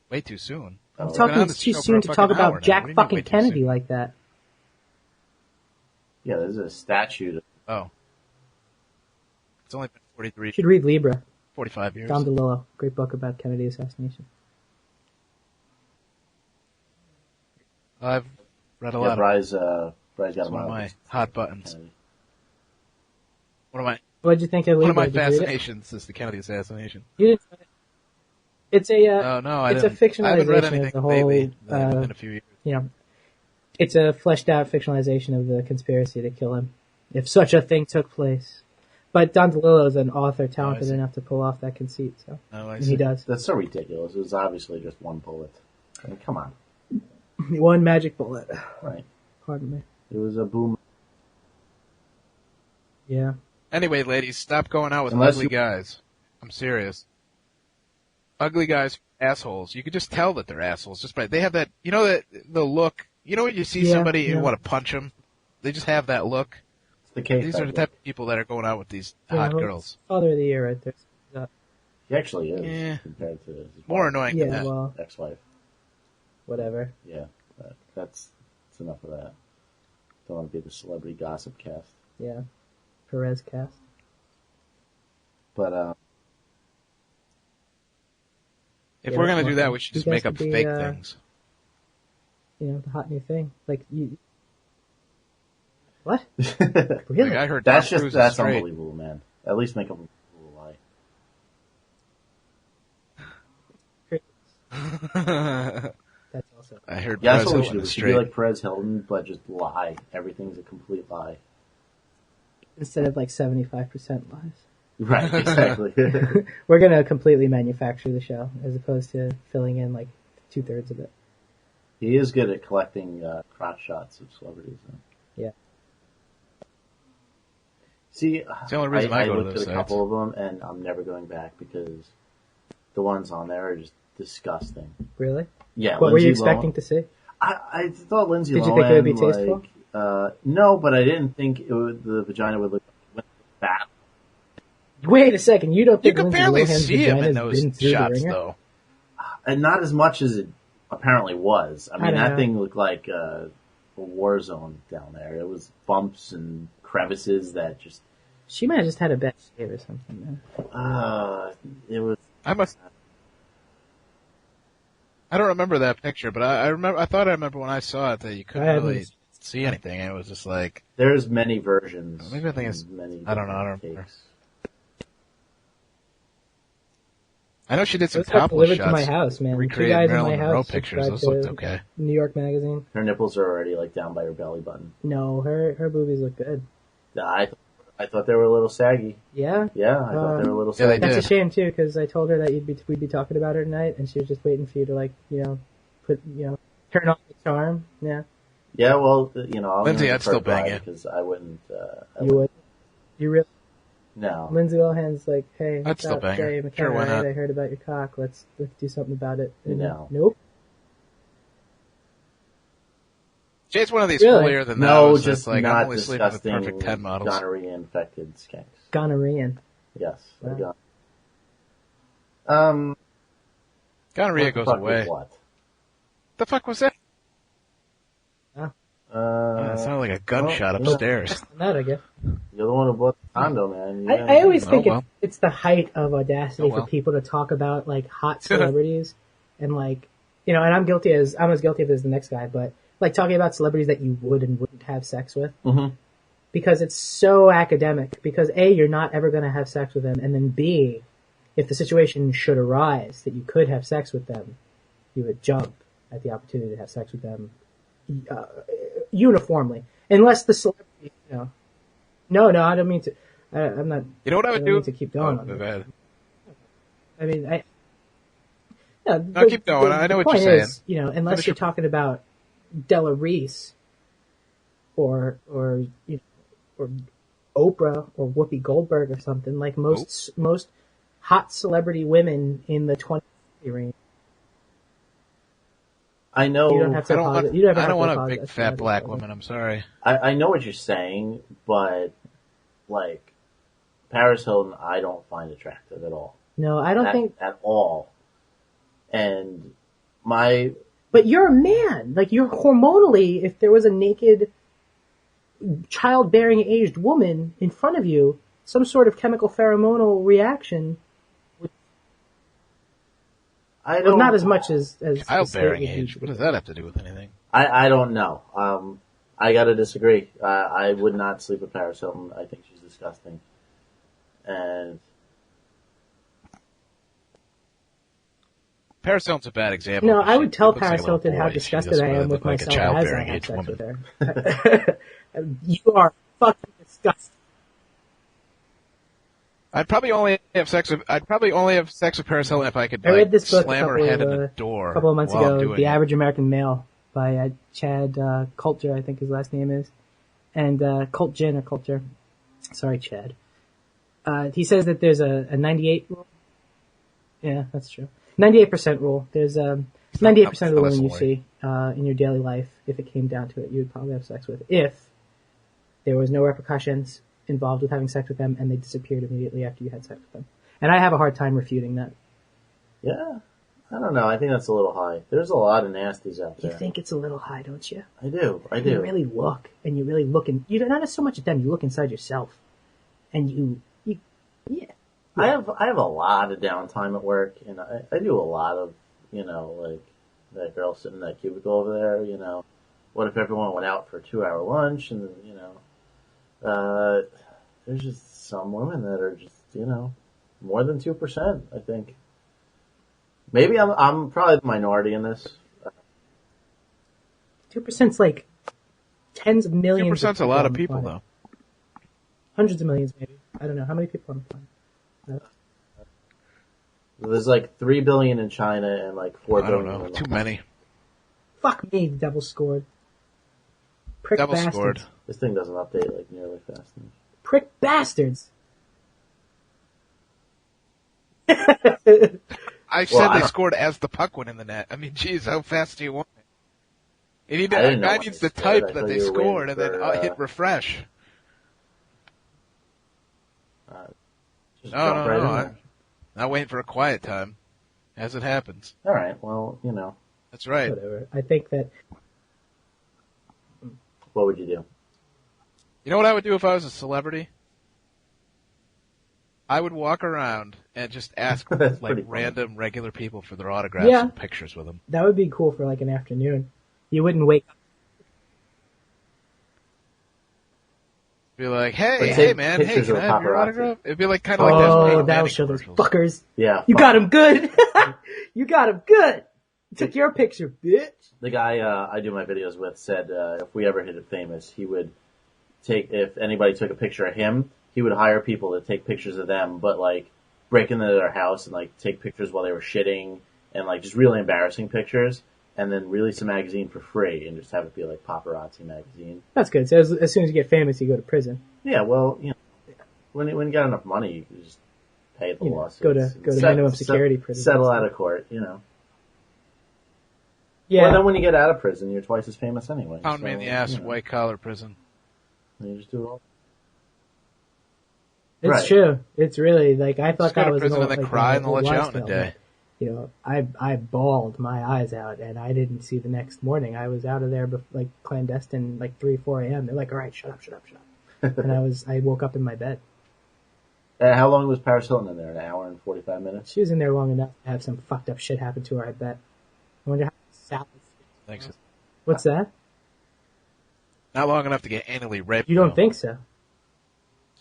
Way too soon. Oh, We've been on Talking this too show for soon a to fucking talk hour about now. Jack What do you mean fucking way too Kennedy soon? like that. Yeah, there's a statue. Oh. It's only been 43, You should read Libra. 45 years. Don DeLillo. Great book about Kennedy assassination. I've read a Yeah, lot of Bry's got It's him one of out. my hot buttons. One What'd you think of of Libra? my Did you read it? fascinations is the Kennedy assassination. You didn't. It's a Oh no, I it's a didn't. I haven't read fictionalization of anything the whole. lately. It's been a few years. You know, it's a fleshed out fictionalization of the conspiracy to kill him, if such a thing took place. But Don DeLillo is an author talented see. enough to pull off that conceit, so Oh, I and see. he does. That's so ridiculous. It was obviously just one bullet. I mean, come on. One magic bullet. Right. Pardon me. It was a boom. Yeah. Anyway, ladies, stop going out with Unless ugly you- guys. I'm serious. Ugly guys, are assholes. You could just tell that they're assholes just by they have that. You know that the look. You know when you see Yeah, somebody and yeah. you want to punch them. They just have that look. It's the case. These are the type of people that are going out with these hot well, girls. Father of the Year right there. He actually is Yeah. compared to his More annoying than Yeah, that. well, ex-wife. whatever. Yeah, that's enough of that. Don't want to be the celebrity gossip cast. Yeah. Perez cast. But If Yeah, we're that's gonna do one that, thing. we should You just guys make up could be, fake things. You know, the hot new thing. Like, you... What? Like Really? I heard that's Tom Cruise that's is straight. unbelievable, man. At least make up a lie. That's also... I heard Yeah, that's Perez what we Hilton should do. is We should straight. be like Perez Hilton, but just lie. Everything's a complete lie. Instead of like 75% lies. Right, exactly. We're gonna completely manufacture the show, as opposed to filling in like 2/3 of it. He is good at collecting crotch shots of celebrities. Though. Yeah. See, It's the only reason I go to looked those at a couple of them, and I'm never going back because the ones on there are just disgusting. Really? Yeah, What were you Lindsay expecting Lohan. to see? I thought Lindsay Did Lohan. you think it would be tasteful? No, but I didn't think the vagina would look bad. Wait a second, you don't You think can Lindsay barely Lohan's see him in vagina's those been through the shots, ringer? though. And not as much as it apparently was. I mean, don't that know. thing looked like a war zone down there. It was bumps and crevices that just. She might have just had a bad shave or something, man. It was. I don't remember that picture, but I remember. I thought I remember when I saw it that you couldn't I haven't- really see anything. It was just like There's many versions. Maybe I think it's- and many I don't know, I don't different remember. takes. I know she did some Those got topless delivered to my shots. house, man. Two Recreated guys in Marilyn my Monroe house pictures. Those subscribed looked to okay. New York Magazine. Her nipples are already like down by her belly button. No, her boobies look good. Yeah, I thought they were a little saggy. Yeah? Yeah, I thought they were a little Yeah, they saggy. did. That's a shame, too, because I told her that we'd be talking about her tonight, and she was just waiting for you to, turn on the charm. Yeah. Yeah, well, I'll Lindsay, I'd still bang you. because I wouldn't. You would? You really? No. Lindsay Lohan's like, hey, I'd what's still up, bang her. Jay McKenna, Sure, why right? not? I heard about your cock. Let's do something about it. And No. Nope. Jay's one of these Really? holier than No, thous. just It's like, I'm not only sleeping with disgusting perfect 10 models. gonorrhea-infected skanks. Gonorrhean. Yes. Wow. Gonorrhea What the goes fuck away. was what? The fuck was that? Ah. It sounded like a gunshot well, upstairs. That, I guess. You're the one who bought the condo, man. I always think well. it's the height of audacity Oh, well. for people to talk about like hot celebrities and like, and I'm as guilty of it as the next guy, but like talking about celebrities that you would and wouldn't have sex with. Mm-hmm. Because it's so academic. Because A, you're not ever going to have sex with them, and then B, if the situation should arise that you could have sex with them, you would jump at the opportunity to have sex with them uniformly, unless the celebrity, No, I don't mean to. I'm not. You know what I would do? To keep going on go it. ahead. I mean, No, keep going. I know the what you're point is, saying. unless Finish you're talking about Della Reese or Oprah or Whoopi Goldberg or something, like most hot celebrity women in the 20th range. I know. You don't have to I don't apologize. want, You don't have I to don't want a apologize big for fat that. black woman. I'm sorry. I know what you're saying, but like Paris Hilton, I don't find attractive at all. No, I don't think. At all. And But you're a man. Like, you're hormonally, if there was a naked childbearing aged woman in front of you, some sort of chemical pheromonal reaction. I Well, don't. not as much as Childbearing the state would age. do. What does that have to do with anything? I don't know. I gotta disagree. I would not sleep with Paris Hilton. I think she's disgusting. And Paris Hilton's a bad example. No, because I would she tell looks like a Paris little Hilton how boy. She disgusted doesn't I really am look with like a myself as I childbearing have age sex woman. with her. You are fucking disgusting. I'd probably only have sex with Paris Hilton if I could I read this book slam her head in the door a couple of months while I'm ago, doing The it. Average American Male by Chad Coulter, I think his last name is. And Coulter. Sorry, Chad. He says that there's a 98 rule. Yeah, that's true. 98% rule. There's 98% of the women you see in your daily life, if it came down to it, you would probably have sex with if there was no repercussions involved with having sex with them and they disappeared immediately after you had sex with them. And I have a hard time refuting that. yeah, I don't know. I think that's a little high. There's a lot of nasties out You there. think it's a little high, don't you? I do. You really look, and you really look, and you not so much at them. You look inside yourself, and yeah. I have a lot of downtime at work, and I do a lot of, like that girl sitting in that cubicle over there, what if everyone went out for a 2-hour lunch and, there's just some women that are just, more than 2%, I think. Maybe I'm probably the minority in this. 2%'s like tens of millions. 2%'s a lot of people, though. Hundreds of millions, maybe. I don't know. How many people on the planet? There's like 3 billion in China and like 4 I don't billion. know. in Too many. Fuck me, the devil scored. Prick Devil bastards. scored. This thing doesn't update like nearly fast enough. Prick bastards. I said I they don't- scored as the puck went in the net. I mean, geez, how fast do you want it? I didn't know Guy when needs they to scored. type I that thought they you were scored and waiting then for, hit refresh. Just No, jump right in no. there. Not waiting for a quiet time. As it happens. All right. Well, That's right. Whatever. I think that what would you do? You know what I would do if I was a celebrity? I would walk around and just ask That's like pretty funny. random regular people for their autographs Yeah. and pictures with them. that would be cool for like an afternoon. You wouldn't wake up. Be like, Or hey, take man, hey, pictures can of I have your paparazzi. autograph? It'd be like kind of like Oh, those that'll Manning show those commercials. fuckers. Yeah. You fuck. got him good. You got him good. Took your picture, bitch. The guy I do my videos with said if we ever hit it famous, he would if anybody took a picture of him, he would hire people to take pictures of them, but like break into their house and like take pictures while they were shitting and like just really embarrassing pictures, and then release a magazine for free and just have it be like paparazzi magazine. That's good. So as soon as you get famous, you go to prison. Yeah, well, when you got enough money, you just pay the losses. Go to minimum security prison. Settle out of court, Yeah. Well, then when you get out of prison, you're twice as famous anyway. Pound me in the ass, white collar prison. And you just do it all. It's true. It's really like I thought that was prison and then cry and they'll let you out in a day. I bawled my eyes out and I didn't see the next morning. I was out of there like clandestine, like 3-4 a.m. They're like, "All right, shut up." And I woke up in my bed. How long was Paris Hilton in there? An hour and 45 minutes? She was in there long enough to have some fucked up shit happen to her, I bet. I wonder how Sally. Thanks. What's that? Not long enough to get anally raped. You don't think so?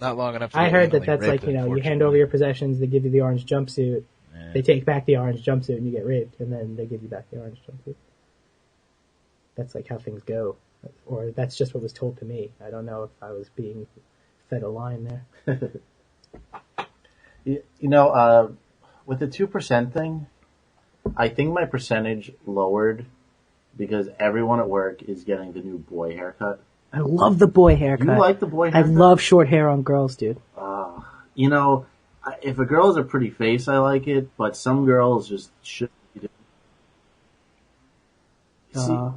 Not long enough to I get heard anally that's like, raped, you hand over your possessions, they give you the orange jumpsuit, they take back the orange jumpsuit and you get raped, and then they give you back the orange jumpsuit. That's like how things go. Or that's just what was told to me. I don't know if I was being fed a line there. With the 2% thing, I think my percentage lowered because everyone at work is getting the new boy haircut. I love the boy haircut. You like the boy haircut? I love short hair on girls, dude. If a girl has a pretty face, I like it, but some girls just shouldn't be doing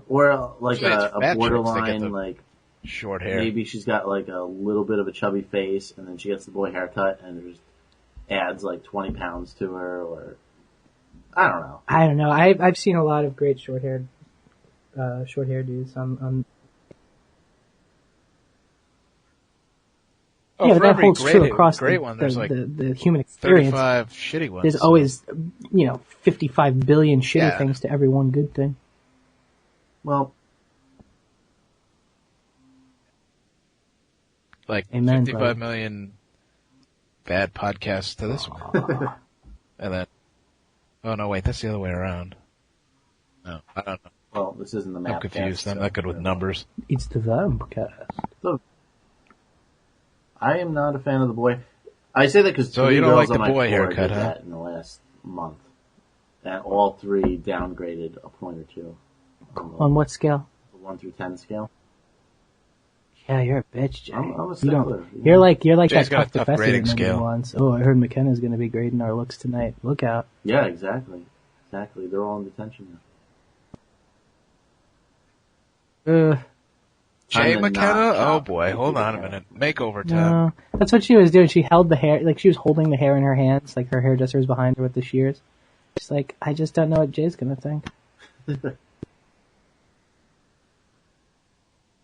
or like a borderline, like short hair. Maybe she's got like a little bit of a chubby face, and then she gets the boy haircut, and it just adds like 20 pounds to her, or I don't know. I've seen a lot of great short hair dudes. For that every holds true across great one, there's like the human experience. 35 shitty ones. There's always, 55 billion shitty things to every one good thing. Well, like Amen, 55 brother. million bad podcasts to this one. And then, oh no, wait, that's the other way around. No, I don't know. Well, this isn't the map. I'm confused. I'm not good with numbers. It's the Vampcast. So, I am not a fan of the boy. I say that because so you don't like the boy haircut, huh? In the last month, and all three downgraded a point or two. On what scale? The 1 through 10 scale. Yeah, you're a bitch, Jay. I'm a stickler. You're like Jay's that got tough a tough professor grading that nobody scale. wants. Oh, I heard McKenna's going to be grading our looks tonight. Look out. Yeah, exactly. They're all in detention now. Jay McKenna? Oh boy, hold on a minute. Makeover time. No, that's what she was doing. She held the hair, like she was holding the hair in her hands, like her hairdresser was behind her with the shears. She's like, I just don't know what Jay's going to think.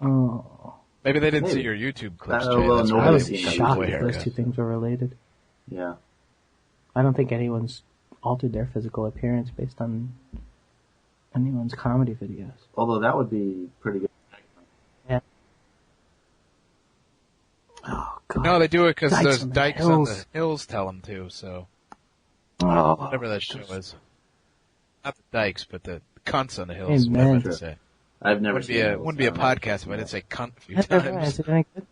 Oh. Maybe they didn't see your YouTube clips, Jay. Well, That's no, why I they was didn't see shocked boy if those haircut. two things were related. Yeah. I don't think anyone's altered their physical appearance based on anyone's comedy videos. Although that would be pretty good. Yeah. Oh, God. No, they do it because Dykes those on the dykes hills. on the hills tell them to, so. Oh. Whatever that show is. Not the dykes, but the cunts on the hills, Amen. what I meant to say. I've never Wouldn't seen be a, those, wouldn't be a so- podcast if I didn't say cunt a few Is times. it any good?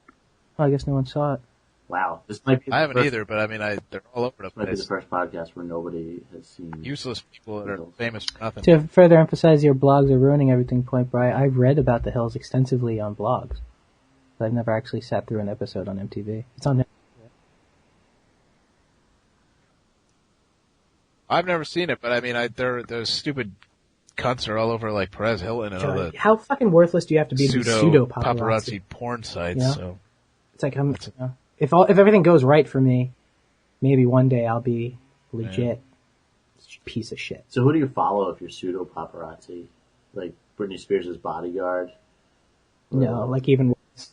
Oh, I guess no one saw it. Wow. This might be I haven't first, either, but I mean, they're all over the This might be the place. first podcast where nobody has seen. Useless people that are famous for nothing. To further emphasize your blogs are ruining everything point, Brian, I've read about the hills extensively on blogs. But I've never actually sat through an episode on MTV. It's on. I've never seen it, but I mean, those stupid cunts are all over like Perez Hilton and all the How fucking worthless do you have to be to be pseudo paparazzi porn sites? Yeah. So It's like if everything goes right for me, maybe one day I'll be legit piece of shit. So who do you follow if you're pseudo paparazzi? Like Britney Spears' bodyguard? No, like even worse.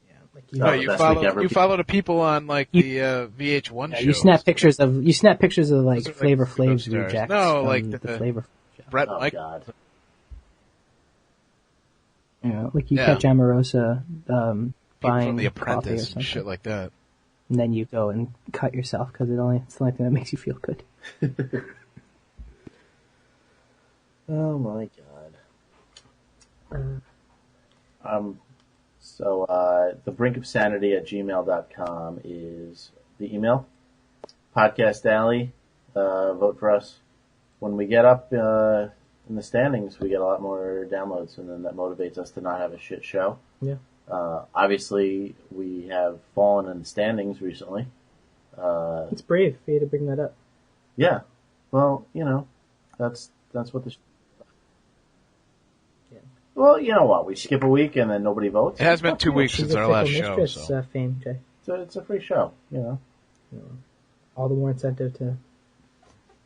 Yeah, like no, you follow the people on like the VH1 shows. you snap pictures of like Those are, like, Flavor Flav's superstars. rejects. No, from like the the Flavor Flav show. Brett Oh, Mike. God. Yeah, like you Yeah. catch Omarosa People buying from The coffee or Apprentice something, and shit like that. and then you go and cut yourself because it's the only thing that makes you feel good. Oh my God. So, the Brink of Sanity at gmail.com is the email. Podcast Alley, vote for us. When we get up in the standings, we get a lot more downloads, and then that motivates us to not have a shit show. Yeah. Obviously, we have fallen in the standings recently. It's brave for you to bring that up. Yeah. Well, you know, that's what the... Yeah. Well, you know what? We skip a week and then nobody votes. It has been 2 weeks She's since a our last fickle show. mistress, So. Fame, Jay. So it's a free show, you know. All the more incentive to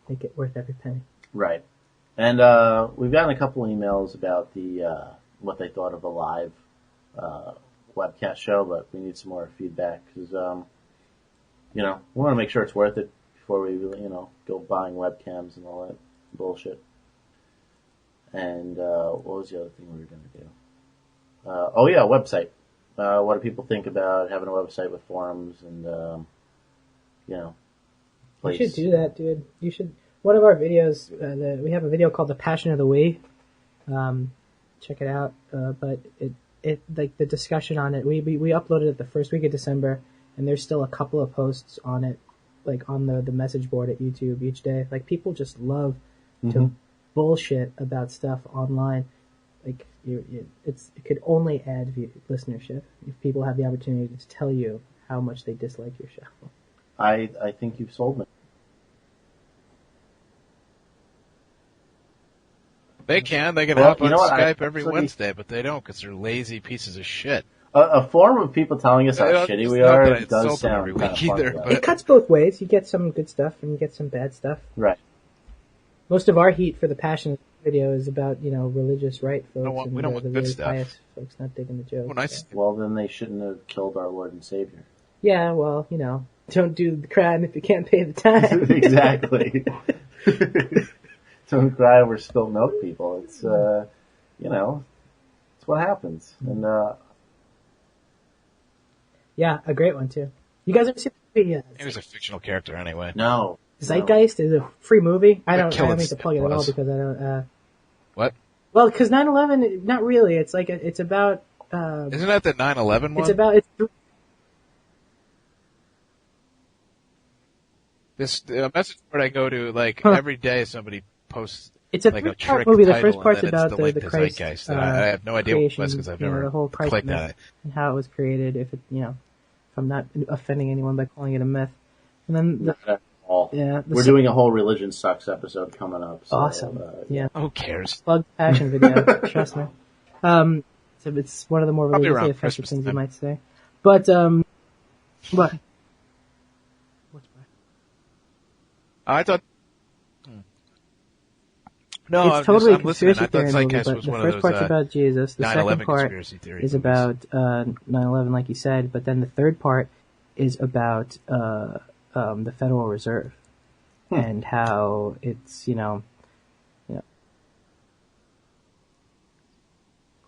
make it worth every penny. Right. And we've gotten a couple emails about the what they thought of the live webcast show, but we need some more feedback because, you know, we want to make sure it's worth it before we, you know, go buying webcams and all that bullshit. And what was the other thing we were going to do? Oh yeah, website. What do people think about having a website with forums and, you know, place? You should do that, dude. You should. One of our videos, we have a video called "The Passion of the Wii." Check it out. But it like the discussion on it. We uploaded it the first week of December, and there's still a couple of posts on it, like on the message board at YouTube each day. Like people just love to bullshit about stuff online. Like it could only add listenership if people have the opportunity to tell you how much they dislike your show. I think you've sold me. They can. They can Well, hop you on know what? Skype every Actually- Wednesday, but they don't because they're lazy pieces of shit. A forum of people telling us how They don't- shitty it's we not are that I does insult them sound every kind of week funny. either, though. but- It cuts both ways. You get some good stuff and you get some bad stuff. Right. Most of our heat for the Passion video is about, you know, religious right folks we and don't want the good really stuff. pious folks not digging the joke. Well, nice. Well, then they shouldn't have killed our Lord and Savior. Yeah, well, you know, don't do the crime if you can't pay the time. Exactly. Don't cry over spilled milk, people. It's, you know, it's what happens. And, Yeah, a great one too. You guys ever seen the movie, He was a fictional character anyway. no. Zeitgeist? Is a free movie. I don't Killing mean to plug it at all was. because I don't. What? Well, because 9/11, not really. It's like it's about. Isn't that the 9/11 one? It's about it's. This message board I go to, like, every day somebody posts It's a like a three-part trick movie. The title, first part's and then about it's the link the to Christ. Zeitgeist. And I have no idea what it creation, was because I've you know, never the whole Christ clicked on myth it. and how it was created. If it, you know, if I'm not offending anyone by calling it a myth, and then Not at all. yeah, We're doing a whole Religion Sucks episode coming up. So, awesome. Yeah, Who cares? plug Passion video. Trust me. So it's one of the more Probably religiously around offensive Christmas things you time. might say. But what? What's I thought. No, it's I'm totally just, a I'm listening. conspiracy I thought theory movie, Zeitgeist but was the one first of part's those about Jesus. The 9/11 second part conspiracy theory is movies. about 9/11, like you said, but then the third part is about the Federal Reserve and how it's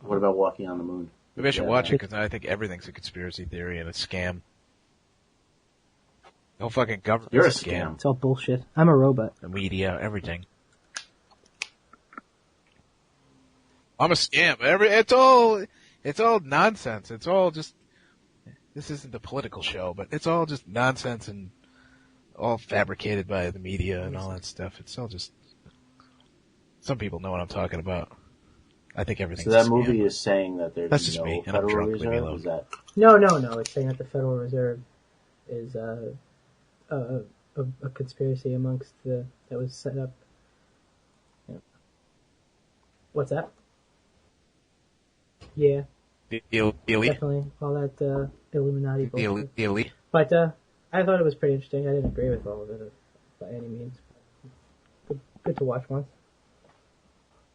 What about Walking on the Moon? Maybe I should Yeah. watch it because I think everything's a conspiracy theory and a scam. The whole fucking government's You're a a scam. it's all bullshit. I'm a robot. The media, everything. I'm a scam. It's all nonsense. It's all just. This isn't the political show, but it's all just nonsense and all fabricated by the media and all that stuff. It's all just. Some people know what I'm talking about. I think everything's So that a scam. movie is saying that there's That's just no me, and I'm Federal drunk, leave me Reserve? alone. Is that... No. It's saying that the Federal Reserve is a conspiracy amongst that was set up. Yeah. What's that? Yeah, The elite. definitely all that Illuminati bullshit. The elite. But I thought it was pretty interesting. I didn't agree with all of it by any means. Good to watch once.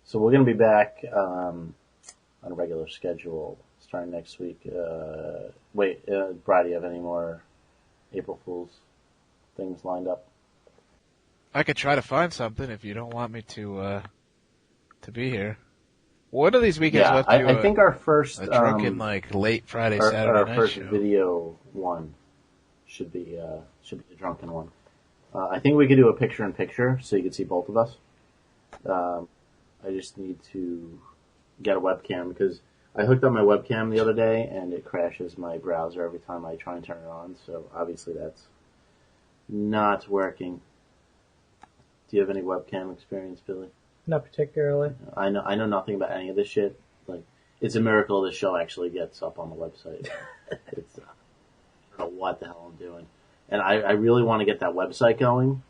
So we're going to be back on a regular schedule starting next week. Brad, do you have any more April Fool's things lined up? I could try to find something if you don't want me to be here. One of these weekends we'll have to do I think our first a drunken late Friday, our Saturday night first show. video one should be the drunken one. I think we could do a picture-in-picture so you can see both of us. I just need to get a webcam because I hooked up my webcam the other day, and it crashes my browser every time I try and turn it on, so obviously that's not working. Do you have any webcam experience, Billy? Not particularly. I know nothing about any of this shit. Like, it's a miracle this show actually gets up on the website. It's, I don't know what the hell I'm doing. And I really want to get that website going.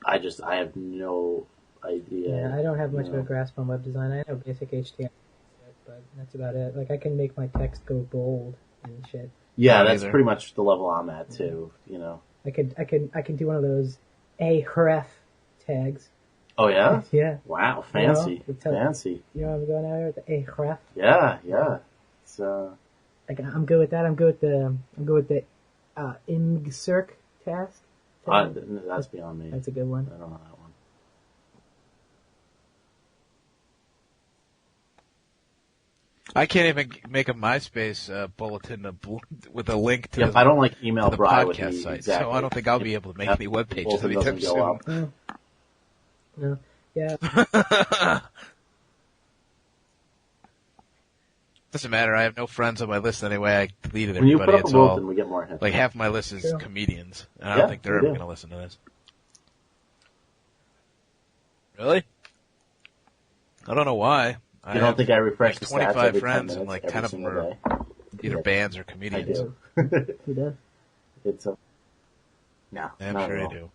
I have no idea. Yeah, I don't have much of a grasp on web design. I know basic HTML, but that's about it. Like, I can make my text go bold and shit. Yeah, that's pretty much the level I'm at too. You know. I can do one of those href tags. Oh yeah. Yeah. Wow, fancy, fancy. You know what I'm going out here with the href. Yeah. It's Like, I'm good with that. I'm good with the imgcirc task. That's beyond me. That's a good one. I don't know that one. I can't even make a MySpace bulletin with a link to I don't like email the Bri podcast site, exactly. so I don't think I'll be able to make any web pages anytime soon. No. Yeah. Doesn't matter. I have no friends on my list anyway. I deleted when everybody. You put up it's a all bulletin, we get more hits. like half my list is True. comedians, and I don't think they're ever going to listen to this. Really? I don't know why. You don't think I refresh the stats 25 every 10 friends minutes, and like every 10 of them single are day? either bands or I comedians. do. Who does? It's a no. I'm not sure at I all. do.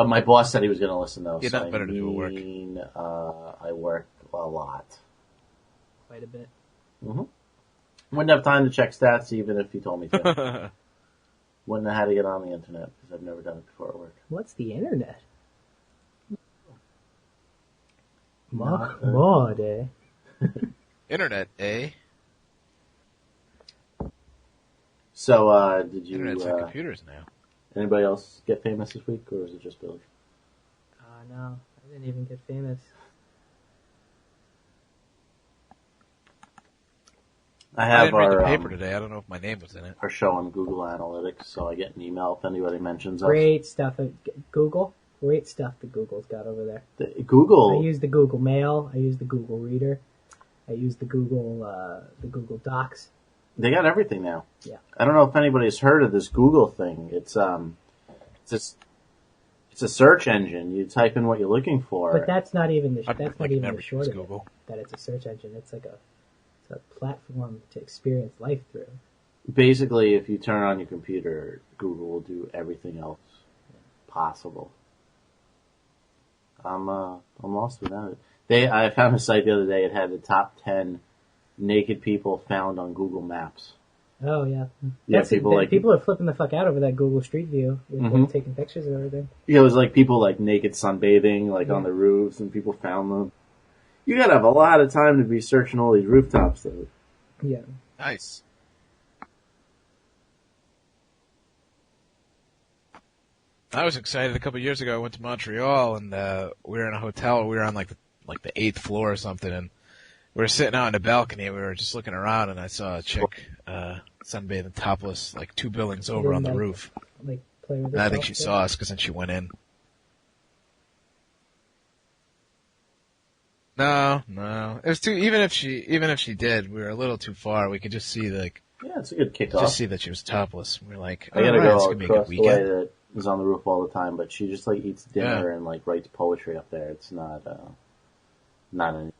My boss said he was going to listen though. Yeah, so nothing better to do at work. I work a lot. Quite a bit. Mm-hmm. Wouldn't have time to check stats even if you told me to. Wouldn't have had to get on the internet because I've never done it before at work. What's the internet? Not Mod, eh? Internet, eh? So, did you? Internet's on computers now. Anybody else get famous this week, or is it just Billy? No, I didn't even get famous. I didn't read the paper today. I don't know if my name was in it. Our show on Google Analytics, so I get an email if anybody mentions us. Great stuff at Google. Great stuff that Google's got over there. Google. I use the Google Mail. I use the Google Reader. I use the Google Docs. They got everything now. Yeah. I don't know if anybody's heard of this Google thing. It's a search engine. You type in what you're looking for. But that's not even the never short of Google. it. That it's a search engine. It's like a platform to experience life through. Basically, if you turn on your computer, Google will do everything else possible. I'm lost without it. I found a site the other day. It had the top 10 naked people found on Google Maps. Oh yeah, Yeah, people are flipping the fuck out over that Google Street View with taking pictures of everything. Yeah, it was like people like naked sunbathing, like on the roofs, and people found them. You gotta have a lot of time to be searching all these rooftops, though. Yeah. Nice. I was excited a couple of years ago. I went to Montreal and we were in a hotel. We were on like the 8th floor or something, and we were sitting out on the balcony. And we were just looking around, and I saw a chick sunbathing topless, like 2 buildings over on the roof. Like play with And I think she saw us because then she went in. No. It was too. Even if she did, we were a little too far. We could just see Yeah, it's a good kickoff. just see that she was topless. We were like, I gotta it's go gonna be a good across the way weekend. that is on the roof all the time, but she just like eats dinner and like writes poetry up there. It's not anything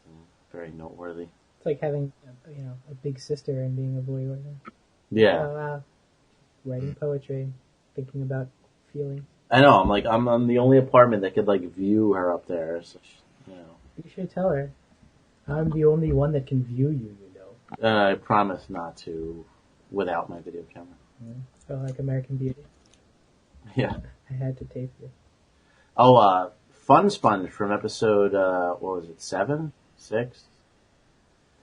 very noteworthy. It's like having a big sister and being a boy with her. Yeah, writing poetry, thinking about feelings. I know. I'm the only apartment that could like view her up there. So You should tell her. I'm the only one that can view you. I promise not to without my video camera. So like American Beauty. Yeah. I had to tape you. Oh, Fun Sponge from episode, what was it, 7? 6?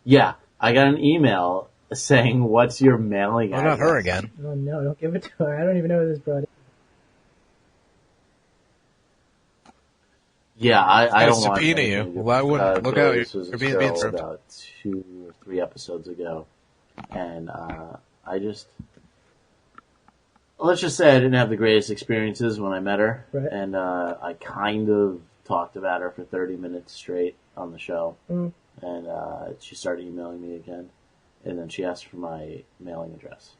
Yeah, I got an email saying, what's your mailing address? Not her again. Oh no, don't give it to her. I don't even know who this brought in. Yeah, I don't want to subpoena you. Well, I wouldn't. Look out, this was you're a being show served. about 2 or 3 episodes ago. And, let's just say I didn't have the greatest experiences when I met her. Right. And, I kind of talked about her for 30 minutes straight on the show. and she started emailing me again, and then she asked for my mailing address.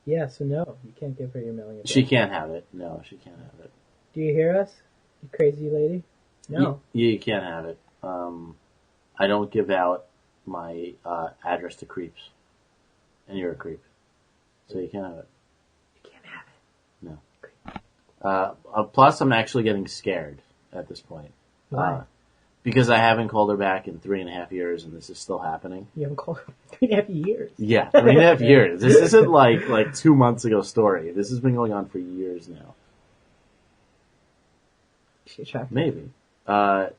Yeah, so no, you can't give her your mailing address. She can't have it. No, she can't have it. Do you hear us, you crazy lady? No. You can't have it. I don't give out my address to creeps, and you're a creep, so you can't have it. You can't have it. No. Plus, I'm actually getting scared at this point. Why? Because I haven't called her back in 3.5 years, and this is still happening. You haven't called her in 3.5 years. Yeah, 3.5 years. This isn't like 2 months ago story. This has been going on for years now. Is she attractive? Maybe. No.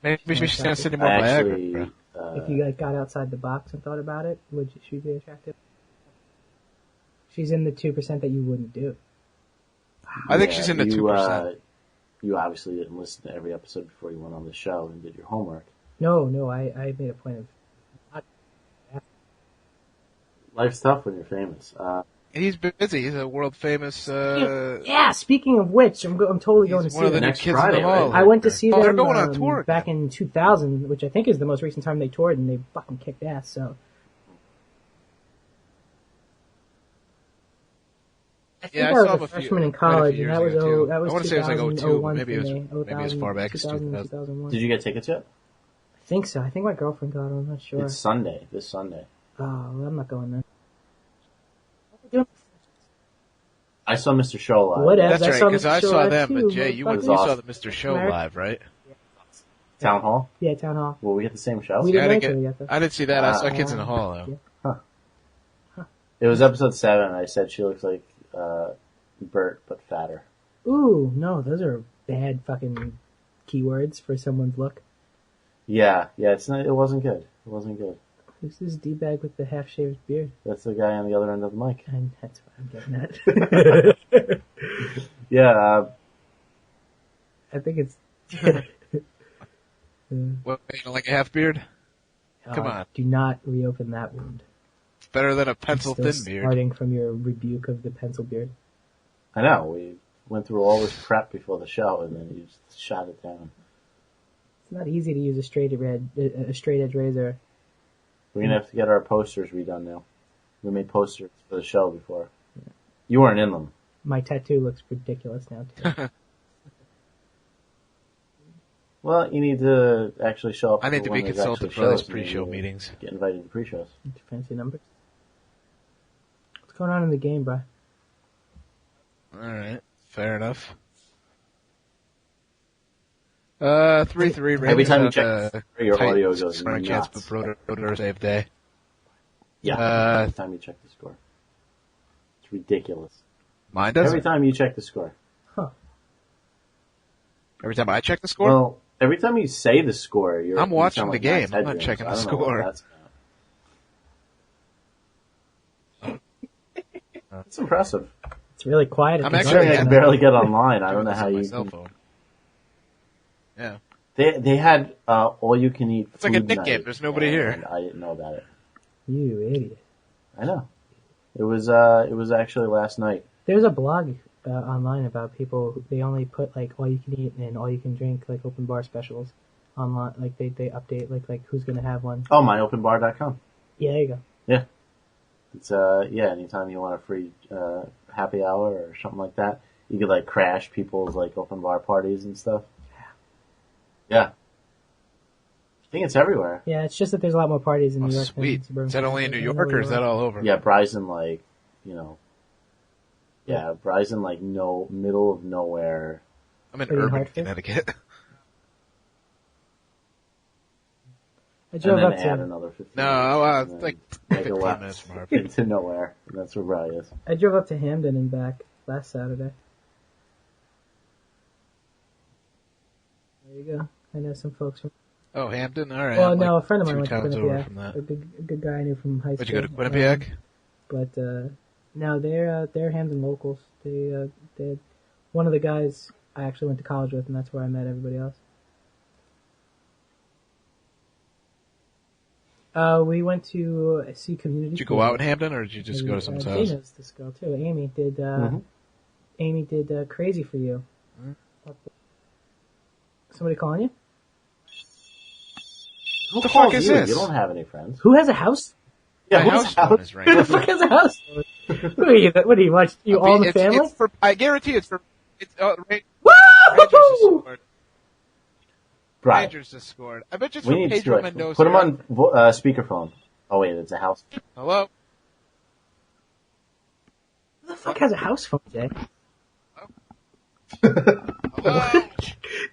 Maybe we should send any more I Viagra. actually, If you got outside the box and thought about it, would she be attractive? She's in the 2% that you wouldn't do. I think she's in the 2%. You obviously didn't listen to every episode before you went on the show and did your homework. No, I made a point of... Life's tough when you're famous. He's busy. He's a world famous. Yeah, speaking of which, I'm totally going to see one of the them. new Next kids Friday, in the hall. right? I went to see Oh, they're them going on tour back in 2000, which I think is the most recent time they toured, and they fucking kicked ass, so... I think Yeah, I I saw was him a a few- freshman in quite a college, few and that years was ago, too. that was I wanna say it was like 2000, 02, 01 maybe it was- for me. maybe as far back as 2001. Did you get tickets yet? I think so. I think my girlfriend got them. I'm not sure. It's Sunday. This Sunday. Oh, well, I'm not going then. What are they doing? I saw Mr. Show live. Whatever. That's I right, saw because Mr. I Show saw live them, too, but Jay, you motherfucker. saw awesome. the Mr. Show America. live, right? Town Hall? Yeah, Town Hall. Will we get the same show? We Yeah, I didn't didn't, make it yet, though. I didn't see that. I saw Kids in the Hall, though. Yeah. It was episode 7. I said she looks like Bert, but fatter. Ooh, no, those are bad fucking keywords for someone's look. Yeah, it's not. It wasn't good. It wasn't good. Who's this D-bag with the half-shaved beard? That's the guy on the other end of the mic. And that's what I'm getting at. Yeah, I think it's... What, you know, like a half beard? Come on. Do not reopen that wound. It's better than a pencil Still thin beard. starting from your rebuke of the pencil beard. I know. We went through all this prep before the show, and then you just shot it down. It's not easy to use a straight edge razor. We're gonna have to get our posters redone now. We made posters for the show before. You weren't in them. My tattoo looks ridiculous now too. Well, you need to actually show up. I need to be when there's consulted actually for those shows, and pre-show you meetings. Get invited to pre-shows. Fancy numbers. What's going on in the game, bro? Alright, fair enough. 3-3 Every time you Ravens, check your tight audio goes running chance nuts. for Broder save day. Yeah, every time you check the score. It's ridiculous. Mine does. Every time you check the score. Huh. Every time I check the score? Well, every time you say the score, I'm watching you sound the like game. Max I'm not Headroom, checking so I the don't know what score. that's about. It's impressive. It's really quiet. I'm Considering actually I can barely get online. I don't know this how on my you cell can... phone. Yeah. They had all you can eat. It's like a food Nick night, game. There's nobody here. and I didn't know about it. You idiot. I know. It was actually last night. There's a blog online about people who, they only put like all you can eat and all you can drink, like open bar specials online. Like they update like who's gonna have one. Oh, myopenbar.com. Yeah, there you go. Yeah. It's anytime you want a free happy hour or something like that, you could like crash people's like open bar parties and stuff. Yeah. I think it's everywhere. Yeah, it's just that there's a lot more parties in Oh, New York. sweet. Than suburban Is that only in New places. York or is that all over? Yeah, Bryson like, Bryson like no middle of nowhere. I'm in Are you in urban Hartford? Connecticut. I drove And up then add to another 15 No, minutes, and like then make a 15 left minutes from Hartford. into nowhere. And that's where Bry is. I drove up to Hamden and back last Saturday. There you go. I know some folks from. Oh, Hampton? Alright. Well, I'm no, like a friend of mine 2 went to towns over Quinnipiac. from that. A good guy I knew from high school. Would you go to Quinnipiac? But no, they're Hamden locals. They one of the guys I actually went to college with, and that's where I met everybody else. We went to see Community. Did you go out in Hampton or did you just go to someone's Jay house? knows this girl too. Amy did. Mhm. Amy did Crazy for You. Somebody calling you? Who the calls fuck is you? this? You don't have any friends. Who has a house? Yeah, My who's house phone is Who ringing. the fuck has a house? Who are you? What do you watch? You all in the family? It's for, I guarantee it's for. It's, Rangers just Woo! scored. Right. Rangers just scored. I bet you it's We for need Pedro to Mendoza. put him on speakerphone. Oh wait, it's a house. Hello? Who the fuck has a house phone, Jay? Hello?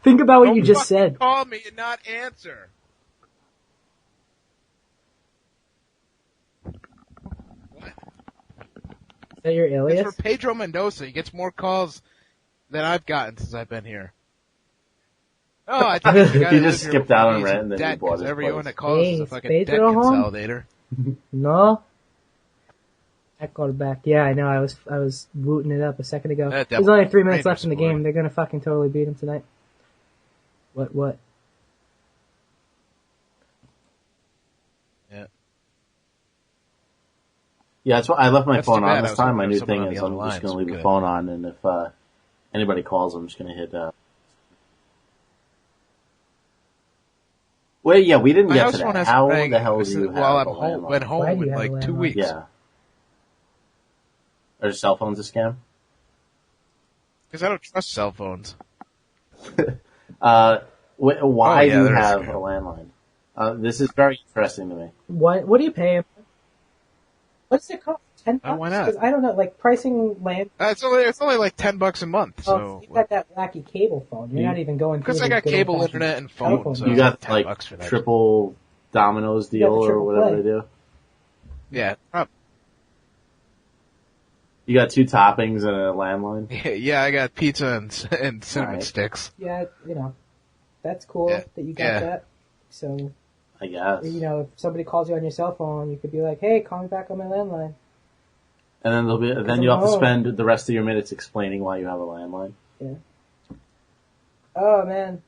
Think about what Don't you just fucking said. call me and not answer. What? Is that your It's alias? for Pedro Mendoza. He gets more calls than I've gotten since I've been here. Oh, I think He just skipped out on rent and then he debt, bought 'cause his everyone place. that calls is Hey, a fucking is debt Pedro home? consolidator. No. I called back. Yeah, I know. I was booting it up a second ago. That There's only 3 minutes Rangers left in the scored. game. They're gonna fucking totally beat him tonight. What? Yeah, that's why I left my That's phone too on bad. I this was time. hoping My there new was someone thing on is the I'm other just going line, to leave so the we phone on, and if anybody calls, I'm just going to hit. Well, yeah, we didn't My get house to phone that. hasn't How rang the hell do you while have I'm a home, landline? went Why home do you in have a like 2 landline? weeks. Yeah. Are cell phones a scam? Because I don't trust cell phones. Why Oh, yeah, do you there is a have a scam. landline? This is very interesting to me. What do you pay him? What's it cost? $10? Why not? 'Cause I don't know. Like pricing land. It's only like $10 a month. Oh, So you got that wacky cable phone. You're not even going. because through I the got good cable old-fashioned internet and telephone phone, so You it's got like like $10 for that. triple Domino's You got deal the or triple whatever play. they do. Yeah, You got 2 toppings and a landline. yeah. I got pizza and cinnamon Alright. sticks. Yeah, that's cool Yeah. that you got Yeah. that. So, I guess. if somebody calls you on your cell phone, you could be like, "Hey, call me back on my landline." And then I'm you'll have to home. spend the rest of your minutes explaining why you have a landline. Yeah. Oh man.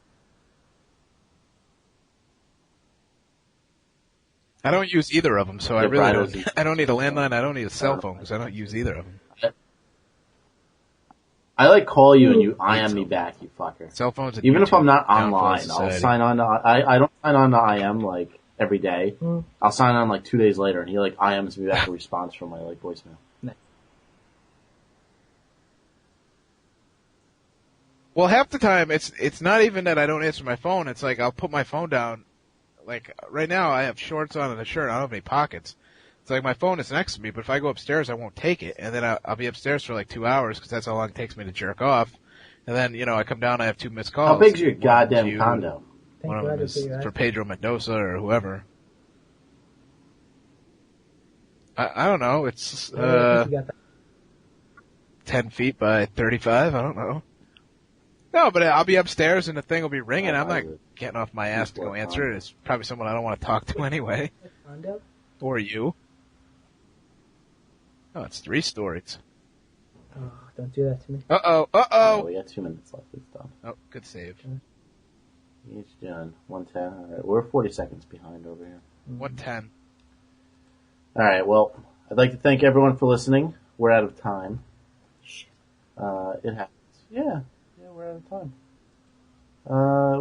I don't use either of them, so I Yeah, really Brian don't. doesn't. I don't need a landline. I don't need a cell phone because I don't use either of them. I like call you and you Ooh. IM me back, you fucker. Cell phones. And Even if YouTube, I'm not downfall of online, I'll society. sign on to. I don't sign on to IM like every day. Mm. I'll sign on like 2 days later, and he like IMs me back a response from my like voicemail. Well, half the time it's not even that I don't answer my phone. It's like I'll put my phone down. Like right now, I have shorts on and a shirt. I don't have any pockets. It's like my phone is next to me, but if I go upstairs, I won't take it, and then I'll be upstairs for like 2 hours because that's how long it takes me to jerk off. And then I come down, I have 2 missed calls. How big's your One of them's goddamn you, condo? Thank One of God them to is see your for eyes. Pedro Mendoza or whoever. I don't know. It's I think you got that. 10 feet by 35. I don't know. No, but I'll be upstairs and the thing will be ringing. I'm not getting off my ass to go answer it. It's probably someone I don't want to talk to anyway. Condo? Or you. Oh, it's 3 stories. Oh, don't do that to me. Uh-oh. Oh, we got 2 minutes left. It's done. Oh, good save. Each done. 110. All right, we're 40 seconds behind over here. 110. All right. Well, I'd like to thank everyone for listening. We're out of time. It happens. Yeah, we're out of time.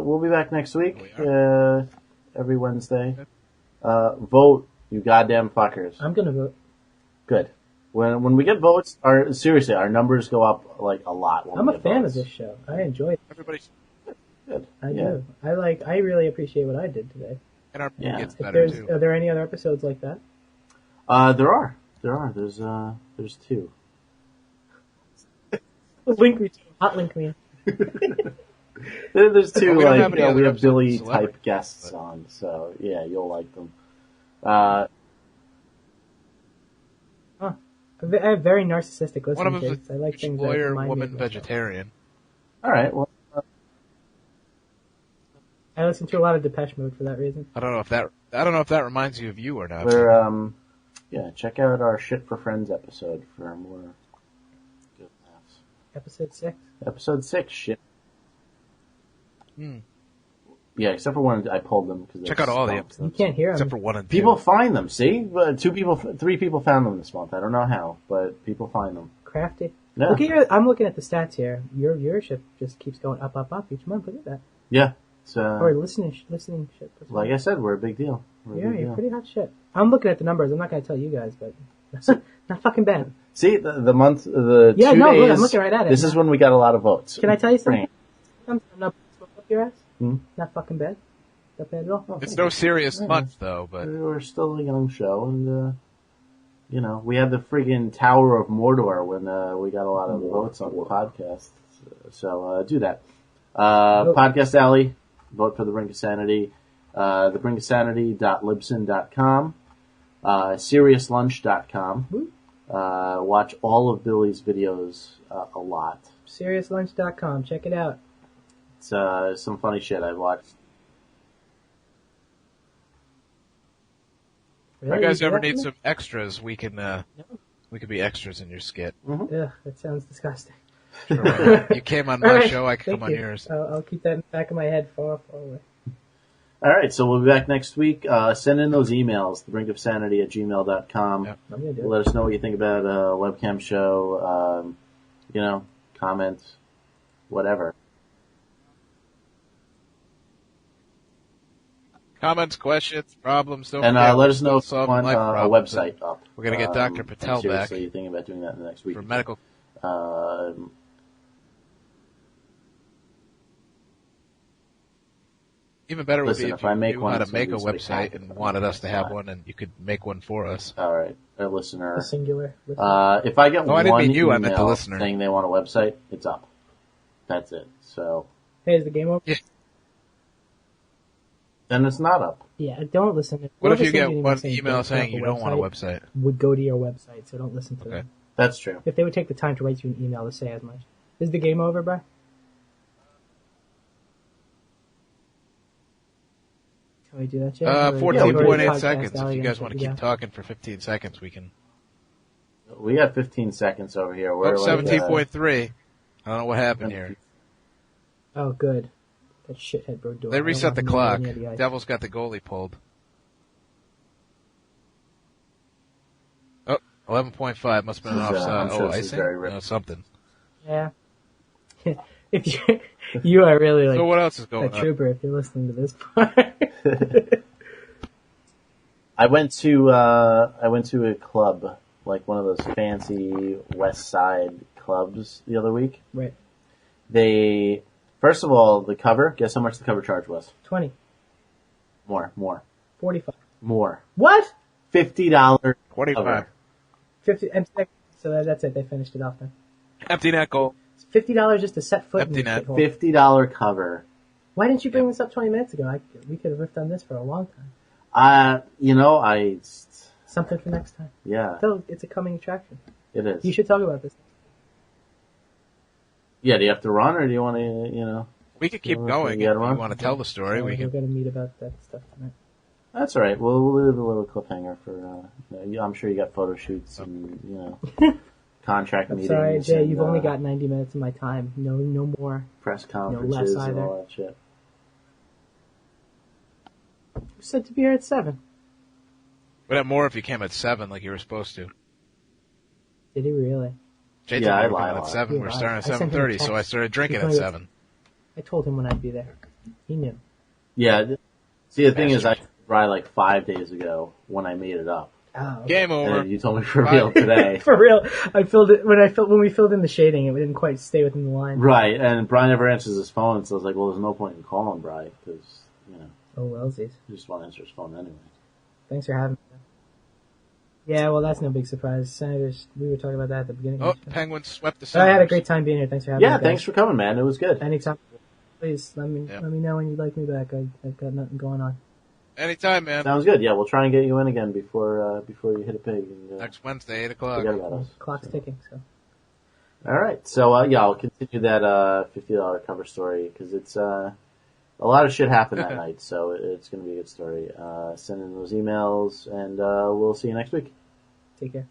We'll be back next week. Every Wednesday. Vote, you goddamn fuckers. I'm gonna vote. Good. When we get votes, our numbers go up like a lot. When I'm we a get fan votes. of this show. I enjoy it. Everybody, Good. I Yeah. do. I really appreciate what I did today. and our Yeah. gets If better too. are there any other episodes like that? There are. There's 2. Link me to hot link me. There's 2. We don't Like have any other we have episodes Billy with celebrities, type guests but- on, so yeah, you'll like them. I have very narcissistic One of listening them's tastes. I like a things that lawyer, remind me woman, of myself. vegetarian. All right. Well, I listen to a lot of Depeche Mode for that reason. I don't know if that reminds you of you or not. we're check out our Shit for Friends episode for more good laughs. Episode 6. Episode 6, shit. Hmm. Yeah, except for one I pulled them because Check out all the You episodes. can't hear Except them. for 1 and 2. People find them. See, 3 people found them this month. I don't know how, but people find them. Crafty. Yeah. I'm looking at the stats here. Your viewership just keeps going up each month. Look at that. Yeah, It's, Or listening shit. like I said, we're a big deal. Yeah, you're pretty hot shit. I'm looking at the numbers. I'm not going to tell you guys, but not fucking bad. See, the month, the 2 days. Look, I'm looking right at it. This is when we got a lot of votes. Can I tell you something? I'm not up your ass. Hmm? Not fucking bad. Not bad at all. It's no serious month, though, but... We're still a young show, and, you know, we had the friggin' Tower of Mordor when we got a lot of votes on the podcast. So do that. Podcast Alley, vote for the Brink of Sanity. thebrinkofsanity.libsyn.com. SeriousLunch.com. Watch all of Billy's videos a lot. SeriousLunch.com. Check it out. It's some funny shit I've watched. If you guys ever need some extras, we can we could be extras in your skit. Mm-hmm. Ugh, that sounds disgusting. Sure. You came on my show, I can come on yours. I'll keep that in the back of my head far away. All right, so we'll be back next week. Send in those emails, thebrinkofsanity@gmail.com. Yep. Let us know what you think about a webcam show. You know, comments, whatever. Comments, questions, problems. Don't And forget, let us know if you solving want life a problems. website up. We're going to get Dr. Patel back. Seriously, thinking about doing that in the next week. For medical. Even better would be if you knew how to make a website and wanted us to have one, and you could make one for us. All right, a listener. The singular listener. If I get I didn't one mean you, I email meant the listener. saying they want a website, it's up. That's it. So. Hey, is the game over? Yeah. Then it's not up. Yeah, don't listen to What if you whoever get sends one saying email saying you don't want a website website? would go to your website, so don't listen to them. That's true. If they would take the time to write you an email to say as much. Is the game over, bro? Can we do that, Jay? 14.8 seconds. If you guys want to keep talking for 15 seconds, we can. We got 15 seconds over here. We're 17.3. I don't know what happened here. Oh, good. That shithead broke door. They reset the clock. Devil's got the goalie pulled. Oh, 11.5. Must have been an offside. sure Icing? No, something. Yeah. If you are really like so what else is going a on? trooper if you're listening to this part. I went to a club, like one of those fancy West Side clubs the other week. Right. They, first of all, the cover, guess how much the cover charge was? 20. More. 45. More. What? $50 25. cover. 50. So that's it. They finished it off then. Empty net goal. It's $50 just to set foot Empty in net. the shithole. $50 cover. Why didn't you bring this up 20 minutes ago? We could have riffed on this for a long time. Something for next time. Yeah, So it's a coming attraction. it is. You should talk about this. Yeah, do you have to run or do you want to, We could keep You going. gotta If you run? want to tell the story, we We're can. going to meet about that stuff tonight. That's all right. We'll leave a little cliffhanger for, I'm sure you got photo shoots and, contract I'm meetings. sorry, Jay. and, You've only got 90 minutes of my time. No more. press conferences and either. all that shit. You said to be here at 7. We'd have more if you came at 7 like you were supposed to. Did he really? Jay Yeah, told me I we were lied coming a at lot. 7. You We're lied. starting I at sent him a 7:30, so I text. started drinking He at told me 7. I told him when I'd be there. He knew. Yeah. See, the thing is, I tried like 5 days ago when I made it up. Oh, okay. Game And over. then you told me for real today. For real, I filled it when we filled in the shading. It didn't quite stay within the line. Right, and Brian never answers his phone, so I was like, well, there's no point in calling Brian, because, Oh, wellsies. you just want to answer his phone anyway. Thanks for having me. Yeah, well, that's no big surprise. Senators, we were talking about that at the beginning. Oh, of the show. Penguins swept the So I had a Senators. great time being here. Thanks for having me. Yeah, guys. thanks for coming, man. It was good. Anytime. Please let me know when you'd like me back. I've got nothing going on. Anytime, man. Sounds good. Yeah, we'll try and get you in again before you hit a pig. And, Next Wednesday, 8 o'clock. forget about us. Clock's ticking. So All right. So, I'll continue that $50 cover story because it's a lot of shit happened that night, so it's going to be a good story. Send in those emails, and we'll see you next week. take care.